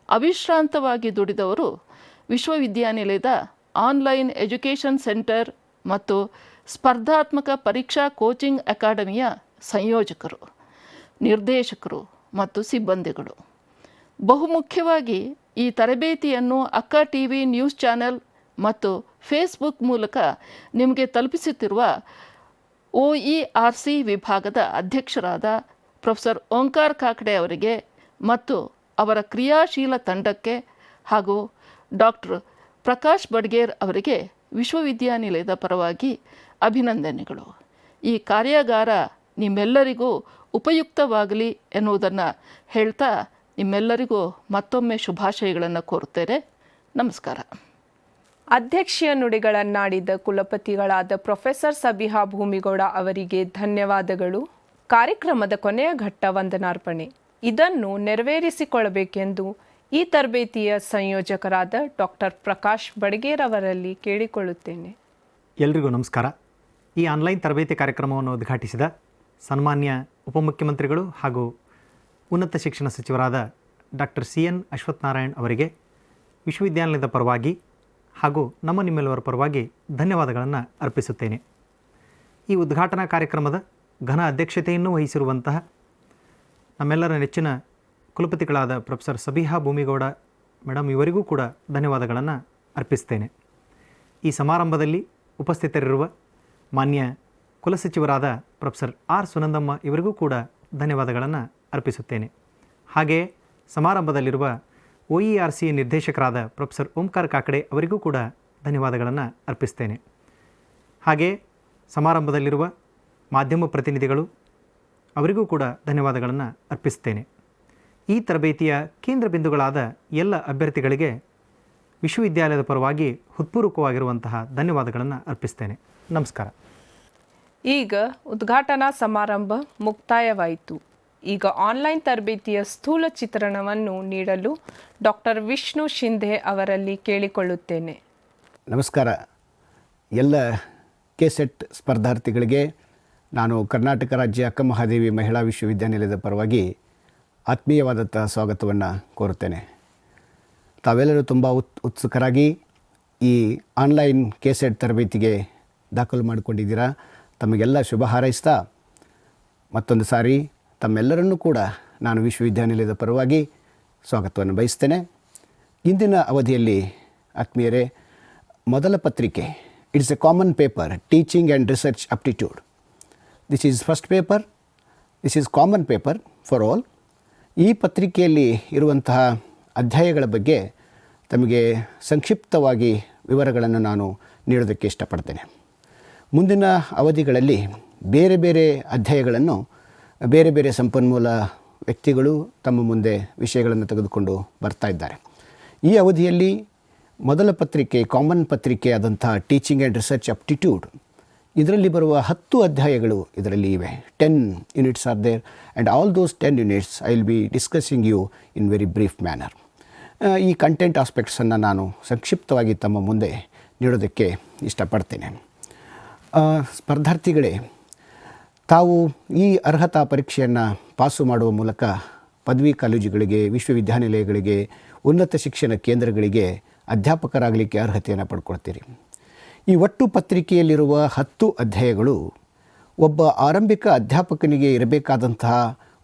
ಅವಿಶ್ರಾಂತವಾಗಿ ದುಡಿದವರು ವಿಶ್ವವಿದ್ಯಾನಿಲಯದ ಆನ್ಲೈನ್ ಎಜುಕೇಷನ್ ಸೆಂಟರ್ ಮತ್ತು ಸ್ಪರ್ಧಾತ್ಮಕ ಪರೀಕ್ಷಾ ಕೋಚಿಂಗ್ ಅಕಾಡೆಮಿಯ ಸಂಯೋಜಕರು, ನಿರ್ದೇಶಕರು ಮತ್ತು ಸಿಬ್ಬಂದಿಗಳು. ಬಹುಮುಖ್ಯವಾಗಿ ಈ ತರಬೇತಿಯನ್ನು ಅಕ್ಕ TV ನ್ಯೂಸ್ ಚಾನೆಲ್ ಮತ್ತು ಫೇಸ್ಬುಕ್ ಮೂಲಕ ನಿಮಗೆ ತಲುಪಿಸುತ್ತಿರುವ OERC ವಿಭಾಗದ ಅಧ್ಯಕ್ಷರಾದ ಪ್ರೊಫೆಸರ್ ಓಂಕಾರ್ ಕಾಕಡೆ ಅವರಿಗೆ ಮತ್ತು ಅವರ ಕ್ರಿಯಾಶೀಲ ತಂಡಕ್ಕೆ ಹಾಗೂ ಡಾಕ್ಟರ್ ಪ್ರಕಾಶ್ ಬಡ್ಗೇರ್ ಅವರಿಗೆ ವಿಶ್ವವಿದ್ಯಾನಿಲಯದ ಪರವಾಗಿ ಅಭಿನಂದನೆಗಳು. ಈ ಕಾರ್ಯಾಗಾರ ನಿಮ್ಮೆಲ್ಲರಿಗೂ ಉಪಯುಕ್ತವಾಗಲಿ ಎನ್ನುವುದನ್ನು ಹೇಳ್ತಾ ನಿಮ್ಮೆಲ್ಲರಿಗೂ ಮತ್ತೊಮ್ಮೆ ಶುಭಾಶಯಗಳನ್ನು ಕೋರುತ್ತೇನೆ. ನಮಸ್ಕಾರ. ಅಧ್ಯಕ್ಷೀಯ ನುಡಿಗಳನ್ನಾಡಿದ ಕುಲಪತಿಗಳಾದ ಪ್ರೊಫೆಸರ್ ಸಬಿಹಾ ಭೂಮಿಗೌಡ ಅವರಿಗೆ ಧನ್ಯವಾದಗಳು. ಕಾರ್ಯಕ್ರಮದ ಕೊನೆಯ ಘಟ್ಟ ವಂದನಾರ್ಪಣೆ. ಇದನ್ನು ನೆರವೇರಿಸಿಕೊಳ್ಳಬೇಕೆಂದು ಈ ತರಬೇತಿಯ ಸಂಯೋಜಕರಾದ ಡಾಕ್ಟರ್ ಪ್ರಕಾಶ್ ಬಡಿಗೇರ್ ಅವರಲ್ಲಿ ಕೇಳಿಕೊಳ್ಳುತ್ತೇನೆ. ಎಲ್ರಿಗೂ ನಮಸ್ಕಾರ. ಈ ಆನ್ಲೈನ್ ತರಬೇತಿ ಕಾರ್ಯಕ್ರಮವನ್ನು ಉದ್ಘಾಟಿಸಿದ ಸನ್ಮಾನ್ಯ ಉಪಮುಖ್ಯಮಂತ್ರಿಗಳು ಹಾಗೂ ಉನ್ನತ ಶಿಕ್ಷಣ ಸಚಿವರಾದ ಡಾಕ್ಟರ್ CN ಅಶ್ವತ್ಥನಾರಾಯಣ್ ಅವರಿಗೆ ವಿಶ್ವವಿದ್ಯಾನಿಲಯದ ಪರವಾಗಿ ಹಾಗೂ ನಿಮ್ಮೆಲ್ಲವರ ಪರವಾಗಿ ಧನ್ಯವಾದಗಳನ್ನು ಅರ್ಪಿಸುತ್ತೇನೆ. ಈ ಉದ್ಘಾಟನಾ ಕಾರ್ಯಕ್ರಮದ ಘನ ಅಧ್ಯಕ್ಷತೆಯನ್ನು ವಹಿಸಿರುವಂತಹ ನಮ್ಮೆಲ್ಲರ ನೆಚ್ಚಿನ ಕುಲಪತಿಗಳಾದ ಪ್ರೊಫೆಸರ್ ಸಬಿಹಾ ಭೂಮಿಗೌಡ ಮೇಡಮ್ ಇವರಿಗೂ ಕೂಡ ಧನ್ಯವಾದಗಳನ್ನು ಅರ್ಪಿಸ್ತೇನೆ. ಈ ಸಮಾರಂಭದಲ್ಲಿ ಉಪಸ್ಥಿತರಿರುವ ಮಾನ್ಯ ಕುಲಸಚಿವರಾದ ಪ್ರೊಫೆಸರ್ ಆರ್ ಸುನಂದಮ್ಮ ಇವರಿಗೂ ಕೂಡ ಧನ್ಯವಾದಗಳನ್ನು ಅರ್ಪಿಸುತ್ತೇನೆ. ಹಾಗೆಯೇ ಸಮಾರಂಭದಲ್ಲಿರುವ OERC ನಿರ್ದೇಶಕರಾದ ಪ್ರೊಫೆಸರ್ ಓಂಕಾರ ಕಾಕಡೆ ಅವರಿಗೂ ಕೂಡ ಧನ್ಯವಾದಗಳನ್ನು ಅರ್ಪಿಸ್ತೇನೆ. ಹಾಗೆಯೇ ಸಮಾರಂಭದಲ್ಲಿರುವ ಮಾಧ್ಯಮ ಪ್ರತಿನಿಧಿಗಳು ಅವರಿಗೂ ಕೂಡ ಧನ್ಯವಾದಗಳನ್ನು ಅರ್ಪಿಸ್ತೇನೆ. ಈ ತರಬೇತಿಯ ಕೇಂದ್ರ ಬಿಂದುಗಳಾದ ಎಲ್ಲ ಅಭ್ಯರ್ಥಿಗಳಿಗೆ ವಿಶ್ವವಿದ್ಯಾಲಯದ ಪರವಾಗಿ ಹೃತ್ಪೂರ್ವಕವಾಗಿರುವಂತಹ ಧನ್ಯವಾದಗಳನ್ನು ಅರ್ಪಿಸ್ತೇನೆ. ನಮಸ್ಕಾರ. ಈಗ ಉದ್ಘಾಟನಾ ಸಮಾರಂಭ ಮುಕ್ತಾಯವಾಯಿತು. ಈಗ ಆನ್ಲೈನ್ ತರಬೇತಿಯ ಸ್ಥೂಲ ಚಿತ್ರಣವನ್ನು ನೀಡಲು ಡಾಕ್ಟರ್ ವಿಷ್ಣು ಶಿಂಧೆ ಅವರಲ್ಲಿ ಕೇಳಿಕೊಳ್ಳುತ್ತೇನೆ. ನಮಸ್ಕಾರ. ಎಲ್ಲ ಕೆಸೆಟ್ ಸ್ಪರ್ಧಾರ್ಥಿಗಳಿಗೆ ನಾನು ಕರ್ನಾಟಕ ರಾಜ್ಯ ಅಕ್ಕ ಮಹಾದೇವಿ ಮಹಿಳಾ ವಿಶ್ವವಿದ್ಯಾನಿಲಯದ ಪರವಾಗಿ ಆತ್ಮೀಯವಾದಂಥ ಸ್ವಾಗತವನ್ನು ಕೋರುತ್ತೇನೆ. ತಾವೆಲ್ಲರೂ ತುಂಬ ಉತ್ಸುಕರಾಗಿ ಈ ಆನ್ಲೈನ್ ಕೆಸೆಟ್ ತರಬೇತಿಗೆ ದಾಖಲು ಮಾಡಿಕೊಂಡಿದ್ದೀರಾ. ತಮಗೆಲ್ಲ ಶುಭ ಹಾರೈಸ್ತಾ ಮತ್ತೊಂದು ಸಾರಿ ತಮ್ಮೆಲ್ಲರನ್ನೂ ಕೂಡ ನಾನು ವಿಶ್ವವಿದ್ಯಾನಿಲಯದ ಪರವಾಗಿ ಸ್ವಾಗತವನ್ನು ಬಯಸ್ತೇನೆ. ಇಂದಿನ ಅವಧಿಯಲ್ಲಿ ಆತ್ಮೀಯರೇ, ಮೊದಲ ಪತ್ರಿಕೆ it's A common paper, teaching and research aptitude. This is first paper, this is common paper for all. ಈ ಪತ್ರಿಕೆಯಲ್ಲಿ ಇರುವಂತಹ ಅಧ್ಯಾಯಗಳ ಬಗ್ಗೆ ತಮಗೆ ಸಂಕ್ಷಿಪ್ತವಾಗಿ ವಿವರಗಳನ್ನು ನಾನು ನೀಡೋದಕ್ಕೆ ಇಷ್ಟಪಡ್ತೇನೆ. ಮುಂದಿನ ಅವಧಿಗಳಲ್ಲಿ ಬೇರೆ ಬೇರೆ ಅಧ್ಯಾಯಗಳನ್ನು ಬೇರೆ ಬೇರೆ ಸಂಪನ್ಮೂಲ ವ್ಯಕ್ತಿಗಳು ತಮ್ಮ ಮುಂದೆ ವಿಷಯಗಳನ್ನು ತೆಗೆದುಕೊಂಡು ಬರ್ತಾ ಇದ್ದಾರೆ. ಈ ಅವಧಿಯಲ್ಲಿ ಮೊದಲ ಪತ್ರಿಕೆ ಕಾಮನ್ ಪತ್ರಿಕೆ ಆದಂಥ ಟೀಚಿಂಗ್ ಆ್ಯಂಡ್ ರಿಸರ್ಚ್ ಅಪ್ಟಿಟ್ಯೂಡ್, ಇದರಲ್ಲಿ ಬರುವ 10 ಅಧ್ಯಾಯಗಳು ಇದರಲ್ಲಿ ಇವೆ. 10 units are there and all those 10 units I will be discussing you in very brief manner. ಈ ಕಂಟೆಂಟ್ ಆಸ್ಪೆಕ್ಟ್ಸನ್ನು ನಾನು ಸಂಕ್ಷಿಪ್ತವಾಗಿ ತಮ್ಮ ಮುಂದೆ ನೀಡೋದಕ್ಕೆ ಇಷ್ಟಪಡ್ತೇನೆ. ಸ್ಪರ್ಧಾರ್ಥಿಗಳೇ, ತಾವು ಈ ಅರ್ಹತಾ ಪರೀಕ್ಷೆಯನ್ನು ಪಾಸು ಮಾಡುವ ಮೂಲಕ ಪದವಿ ಕಾಲೇಜುಗಳಿಗೆ, ವಿಶ್ವವಿದ್ಯಾನಿಲಯಗಳಿಗೆ, ಉನ್ನತ ಶಿಕ್ಷಣ ಕೇಂದ್ರಗಳಿಗೆ ಅಧ್ಯಾಪಕರಾಗಲಿಕ್ಕೆ ಅರ್ಹತೆಯನ್ನು ಪಡ್ಕೊಳ್ತೀರಿ. ಈ ಒಟ್ಟು ಪತ್ರಿಕೆಯಲ್ಲಿರುವ 10 ಅಧ್ಯಾಯಗಳು ಒಬ್ಬ ಆರಂಭಿಕ ಅಧ್ಯಾಪಕನಿಗೆ ಇರಬೇಕಾದಂತಹ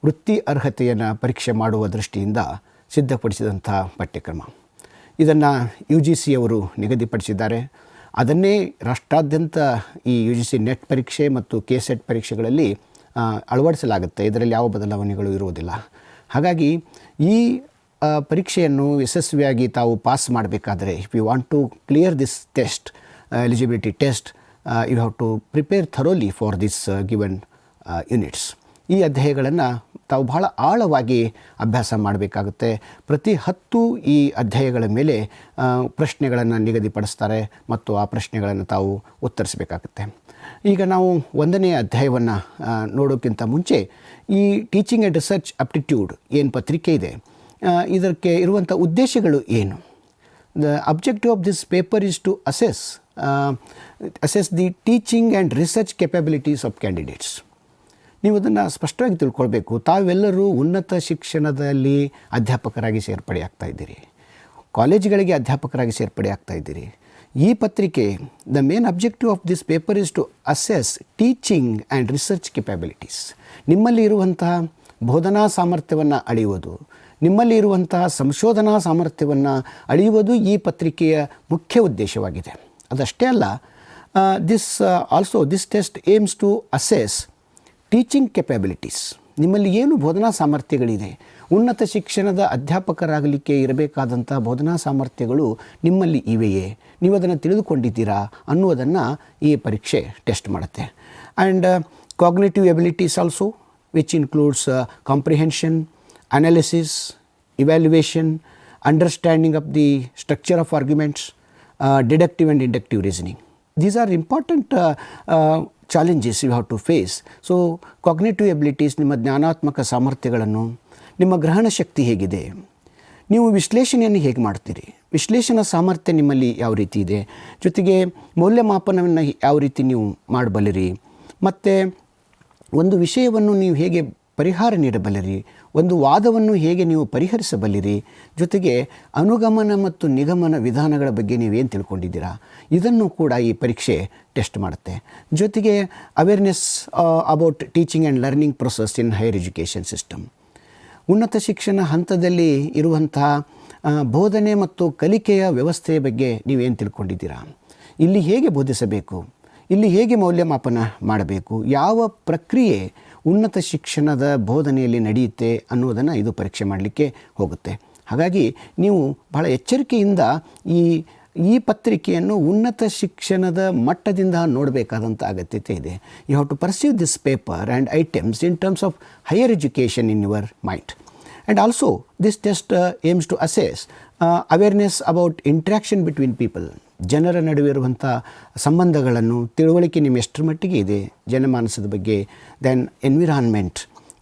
ವೃತ್ತಿ ಅರ್ಹತೆಯನ್ನು ಪರೀಕ್ಷೆ ಮಾಡುವ ದೃಷ್ಟಿಯಿಂದ ಸಿದ್ಧಪಡಿಸಿದಂಥ ಪಠ್ಯಕ್ರಮ. ಇದನ್ನು UGC ಅವರು ನಿಗದಿಪಡಿಸಿದ್ದಾರೆ. ಅದನ್ನೇ ರಾಷ್ಟ್ರಾದ್ಯಂತ ಈ UGC ನೆಟ್ ಪರೀಕ್ಷೆ ಮತ್ತು ಕೆಸೆಟ್ ಪರೀಕ್ಷೆಗಳಲ್ಲಿ ಅಳವಡಿಸಲಾಗುತ್ತೆ. ಇದರಲ್ಲಿ ಯಾವ ಬದಲಾವಣೆಗಳು ಇರುವುದಿಲ್ಲ. ಹಾಗಾಗಿ ಈ ಪರೀಕ್ಷೆಯನ್ನು ಯಶಸ್ವಿಯಾಗಿ ತಾವು ಪಾಸ್ ಮಾಡಬೇಕಾದರೆ, if you want to clear this test, eligibility test, you have to prepare thoroughly for this given units. ಈ ಅಧ್ಯಾಯಗಳನ್ನು ತಾವು ಬಹಳ ಆಳವಾಗಿ ಅಭ್ಯಾಸ ಮಾಡಬೇಕಾಗುತ್ತೆ. ಪ್ರತಿ 10 ಈ ಅಧ್ಯಾಯಗಳ ಮೇಲೆ ಪ್ರಶ್ನೆಗಳನ್ನು ನಿಗದಿಪಡಿಸ್ತಾರೆ ಮತ್ತು ಆ ಪ್ರಶ್ನೆಗಳನ್ನು ತಾವು ಉತ್ತರಿಸಬೇಕಾಗುತ್ತೆ. ಈಗ ನಾವು 1ನೇ ಅಧ್ಯಾಯವನ್ನು ನೋಡೋಕ್ಕಿಂತ ಮುಂಚೆ ಈ ಟೀಚಿಂಗ್ ಆ್ಯಂಡ್ ರಿಸರ್ಚ್ ಅಪ್ಟಿಟ್ಯೂಡ್ ಏನು ಪತ್ರಿಕೆ ಇದೆ, ಇದಕ್ಕೆ ಇರುವಂಥ ಉದ್ದೇಶಗಳು ಏನು? The objective of this paper is to assess the teaching and research capabilities of candidates. ನೀವು ಅದನ್ನು ಸ್ಪಷ್ಟವಾಗಿ ತಿಳ್ಕೊಳ್ಬೇಕು. ತಾವೆಲ್ಲರೂ ಉನ್ನತ ಶಿಕ್ಷಣದಲ್ಲಿ ಅಧ್ಯಾಪಕರಾಗಿ ಸೇರ್ಪಡೆ ಆಗ್ತಾ ಇದ್ದೀರಿ, ಕಾಲೇಜುಗಳಿಗೆ ಅಧ್ಯಾಪಕರಾಗಿ ಸೇರ್ಪಡೆ ಆಗ್ತಾ ಇದ್ದೀರಿ. ಈ ಪತ್ರಿಕೆ, the main objective of this paper is to assess teaching and research capabilities. ನಿಮ್ಮಲ್ಲಿ ಇರುವಂತಹ ಬೋಧನಾ ಸಾಮರ್ಥ್ಯವನ್ನು ಅಳೆಯುವುದು, ನಿಮ್ಮಲ್ಲಿ ಇರುವಂತಹ ಸಂಶೋಧನಾ ಸಾಮರ್ಥ್ಯವನ್ನು ಅಳೆಯುವುದು ಈ ಪತ್ರಿಕೆಯ ಮುಖ್ಯ ಉದ್ದೇಶವಾಗಿದೆ. ಅದಷ್ಟೇ ಅಲ್ಲ, this test aims to assess teaching capabilities. ನಿಮ್ಮಲ್ಲಿ ಏನು ಬೋಧನಾ ಸಾಮರ್ಥ್ಯಗಳಿದೆ, ಉನ್ನತ ಶಿಕ್ಷಣದ ಅಧ್ಯಾಪಕರಾಗಲಿಕ್ಕೆ ಇರಬೇಕಾದಂಥ ಬೋಧನಾ ಸಾಮರ್ಥ್ಯಗಳು ನಿಮ್ಮಲ್ಲಿ ಇವೆಯೇ, ನೀವು ಅದನ್ನು ತಿಳಿದುಕೊಂಡಿದ್ದೀರಾ ಅನ್ನುವುದನ್ನು ಈ ಪರೀಕ್ಷೆ ಟೆಸ್ಟ್ ಮಾಡುತ್ತೆ. And cognitive abilities also, which includes comprehension, analysis, evaluation, understanding of the structure of arguments, deductive and inductive reasoning. These are important challenges you have to face. So cognitive abilities, ನಿಮ್ಮ ಜ್ಞಾನಾತ್ಮಕ ಸಾಮರ್ಥ್ಯಗಳನ್ನು, ನಿಮ್ಮ ಗ್ರಹಣ ಶಕ್ತಿ ಹೇಗಿದೆ, ನೀವು ವಿಶ್ಲೇಷಣೆಯನ್ನು ಹೇಗೆ ಮಾಡ್ತೀರಿ, ವಿಶ್ಲೇಷಣಾ ಸಾಮರ್ಥ್ಯ ನಿಮ್ಮಲ್ಲಿ ಯಾವ ರೀತಿ ಇದೆ, ಜೊತೆಗೆ ಮೌಲ್ಯಮಾಪನವನ್ನು ಯಾವ ರೀತಿ ನೀವು ಮಾಡಬಲ್ಲಿರಿ, ಮತ್ತು ಒಂದು ವಿಷಯವನ್ನು ನೀವು ಹೇಗೆ ಪರಿಹಾರ ನೀಡಬಲ್ಲಿರಿ, ಒಂದು ವಾದವನ್ನು ಹೇಗೆ ನೀವು ಪರಿಹರಿಸಬಲ್ಲಿರಿ, ಜೊತೆಗೆ ಅನುಗಮನ ಮತ್ತು ನಿಗಮನ ವಿಧಾನಗಳ ಬಗ್ಗೆ ನೀವೇನು ತಿಳ್ಕೊಂಡಿದ್ದೀರಾ, ಇದನ್ನು ಕೂಡ ಈ ಪರೀಕ್ಷೆ ಟೆಸ್ಟ್ ಮಾಡುತ್ತೆ. ಜೊತೆಗೆ awareness about teaching and learning process in higher education system. ಉನ್ನತ ಶಿಕ್ಷಣ ಹಂತದಲ್ಲಿ ಇರುವಂತಹ ಬೋಧನೆ ಮತ್ತು ಕಲಿಕೆಯ ವ್ಯವಸ್ಥೆಯ ಬಗ್ಗೆ ನೀವೇನು ತಿಳ್ಕೊಂಡಿದ್ದೀರಾ, ಇಲ್ಲಿ ಹೇಗೆ ಬೋಧಿಸಬೇಕು, ಇಲ್ಲಿ ಹೇಗೆ ಮೌಲ್ಯಮಾಪನ ಮಾಡಬೇಕು, ಯಾವ ಪ್ರಕ್ರಿಯೆ ಉನ್ನತ ಶಿಕ್ಷಣದ ಬೋಧನೆಯಲ್ಲಿ ನಡೆಯುತ್ತೆ ಅನ್ನೋದನ್ನು ಇದು ಪರೀಕ್ಷೆ ಮಾಡಲಿಕ್ಕೆ ಹೋಗುತ್ತೆ. ಹಾಗಾಗಿ ನೀವು ಬಹಳ ಎಚ್ಚರಿಕೆಯಿಂದ ಈ ಪತ್ರಿಕೆಯನ್ನು ಉನ್ನತ ಶಿಕ್ಷಣದ ಮಟ್ಟದಿಂದ ನೋಡಬೇಕಾದಂಥ ಅಗತ್ಯತೆ ಇದೆ. You have to perceive this paper and items in terms of higher education in your mind. And also this test aims to assess awareness about interaction between people. ಜನರ ನಡುವೆ ಇರುವಂಥ ಸಂಬಂಧಗಳನ್ನು ತಿಳುವಳಿಕೆ ನಿಮ್ಮ ಎಷ್ಟರ ಮಟ್ಟಿಗೆ ಇದೆ ಜನಮಾನಸದ ಬಗ್ಗೆ, then environment,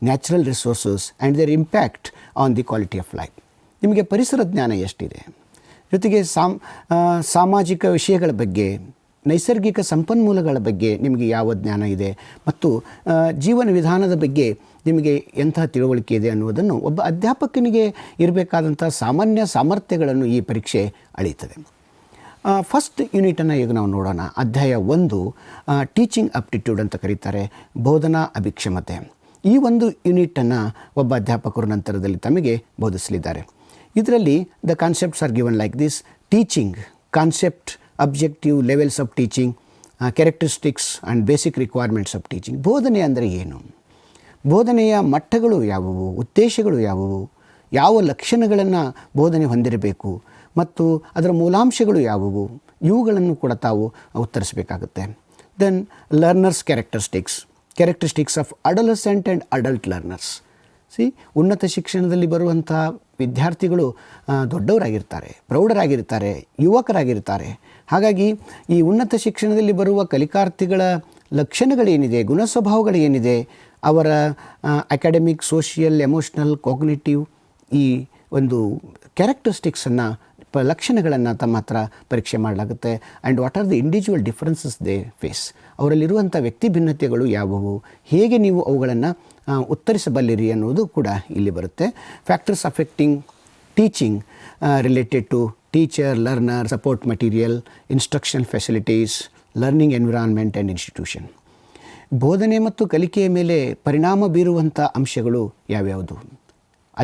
natural resources and their impact on the quality of life. ನಿಮಗೆ ಪರಿಸರ ಜ್ಞಾನ ಎಷ್ಟಿದೆ, ಜೊತೆಗೆ ಸಾಮಾಜಿಕ ವಿಷಯಗಳ ಬಗ್ಗೆ, ನೈಸರ್ಗಿಕ ಸಂಪನ್ಮೂಲಗಳ ಬಗ್ಗೆ ನಿಮಗೆ ಯಾವ ಜ್ಞಾನ ಇದೆ, ಮತ್ತು ಜೀವನ ವಿಧಾನದ ಬಗ್ಗೆ ನಿಮಗೆ ಎಂಥ ತಿಳುವಳಿಕೆ ಇದೆ ಅನ್ನೋದನ್ನು ಒಬ್ಬ ಅಧ್ಯಾಪಕನಿಗೆ ಇರಬೇಕಾದಂಥ ಸಾಮಾನ್ಯ ಸಾಮರ್ಥ್ಯಗಳನ್ನು ಈ ಪರೀಕ್ಷೆ ಅಳೀತದೆ. ಫಸ್ಟ್ ಯೂನಿಟನ್ನು ಈಗ ನಾವು ನೋಡೋಣ. ಅಧ್ಯಾಯ 1 ಟೀಚಿಂಗ್ ಅಪ್ಟಿಟ್ಯೂಡ್ ಅಂತ ಕರೀತಾರೆ, ಬೋಧನಾ ಅಭಿಕ್ಷಮತೆ. ಈ ಒಂದು ಯೂನಿಟನ್ನು ಒಬ್ಬ ಅಧ್ಯಾಪಕರು ನಂತರದಲ್ಲಿ ತಮಗೆ ಬೋಧಿಸಲಿದ್ದಾರೆ. ಇದರಲ್ಲಿ the concepts are given like this: teaching concept, objective, levels of teaching, characteristics and basic requirements of teaching. ಬೋಧನೆ ಅಂದರೆ ಏನು, ಬೋಧನೆಯ ಮಟ್ಟಗಳು ಯಾವುವು, ಉದ್ದೇಶಗಳು ಯಾವುವು, ಯಾವ ಲಕ್ಷಣಗಳನ್ನು ಬೋಧನೆ ಹೊಂದಿರಬೇಕು ಮತ್ತು ಅದರ ಮೂಲಾಂಶಗಳು ಯಾವುವು, ಇವುಗಳನ್ನು ಕೂಡ ತಾವು ಉತ್ತರಿಸಬೇಕಾಗುತ್ತೆ. Then learners characteristics of adolescent and adult learners. ಉನ್ನತ ಶಿಕ್ಷಣದಲ್ಲಿ ಬರುವಂಥ ವಿದ್ಯಾರ್ಥಿಗಳು ದೊಡ್ಡವರಾಗಿರ್ತಾರೆ, ಪ್ರೌಢರಾಗಿರ್ತಾರೆ, ಯುವಕರಾಗಿರ್ತಾರೆ. ಹಾಗಾಗಿ ಈ ಉನ್ನತ ಶಿಕ್ಷಣದಲ್ಲಿ ಬರುವ ಕಲಿಕಾರ್ಥಿಗಳ ಲಕ್ಷಣಗಳೇನಿದೆ, ಗುಣ ಸ್ವಭಾವಗಳು ಏನಿದೆ, ಅವರ ಅಕಾಡೆಮಿಕ್, ಸೋಷಿಯಲ್, ಎಮೋಷ್ನಲ್, ಕಾಗ್ನಿಟಿವ್, ಈ ಒಂದು ಕ್ಯಾರೆಕ್ಟರಿಸ್ಟಿಕ್ಸನ್ನು ಲಕ್ಷಣಗಳನ್ನು ತಮ್ಮ ಹತ್ರ ಪರೀಕ್ಷೆ ಮಾಡಲಾಗುತ್ತೆ. And what are the individual differences they face, ಅವರಲ್ಲಿರುವಂಥ ವ್ಯಕ್ತಿ ಭಿನ್ನತೆಗಳು ಯಾವುವು, ಹೇಗೆ ನೀವು ಅವುಗಳನ್ನು ಉತ್ತರಿಸಬಲ್ಲಿರಿ ಅನ್ನೋದು ಕೂಡ ಇಲ್ಲಿ ಬರುತ್ತೆ. Factors affecting teaching related to teacher, learner, support material, instructional facilities, learning environment and institution. ಬೋಧನೆ ಮತ್ತು ಕಲಿಕೆಯ ಮೇಲೆ ಪರಿಣಾಮ ಬೀರುವಂಥ ಅಂಶಗಳು ಯಾವ್ಯಾವುದು,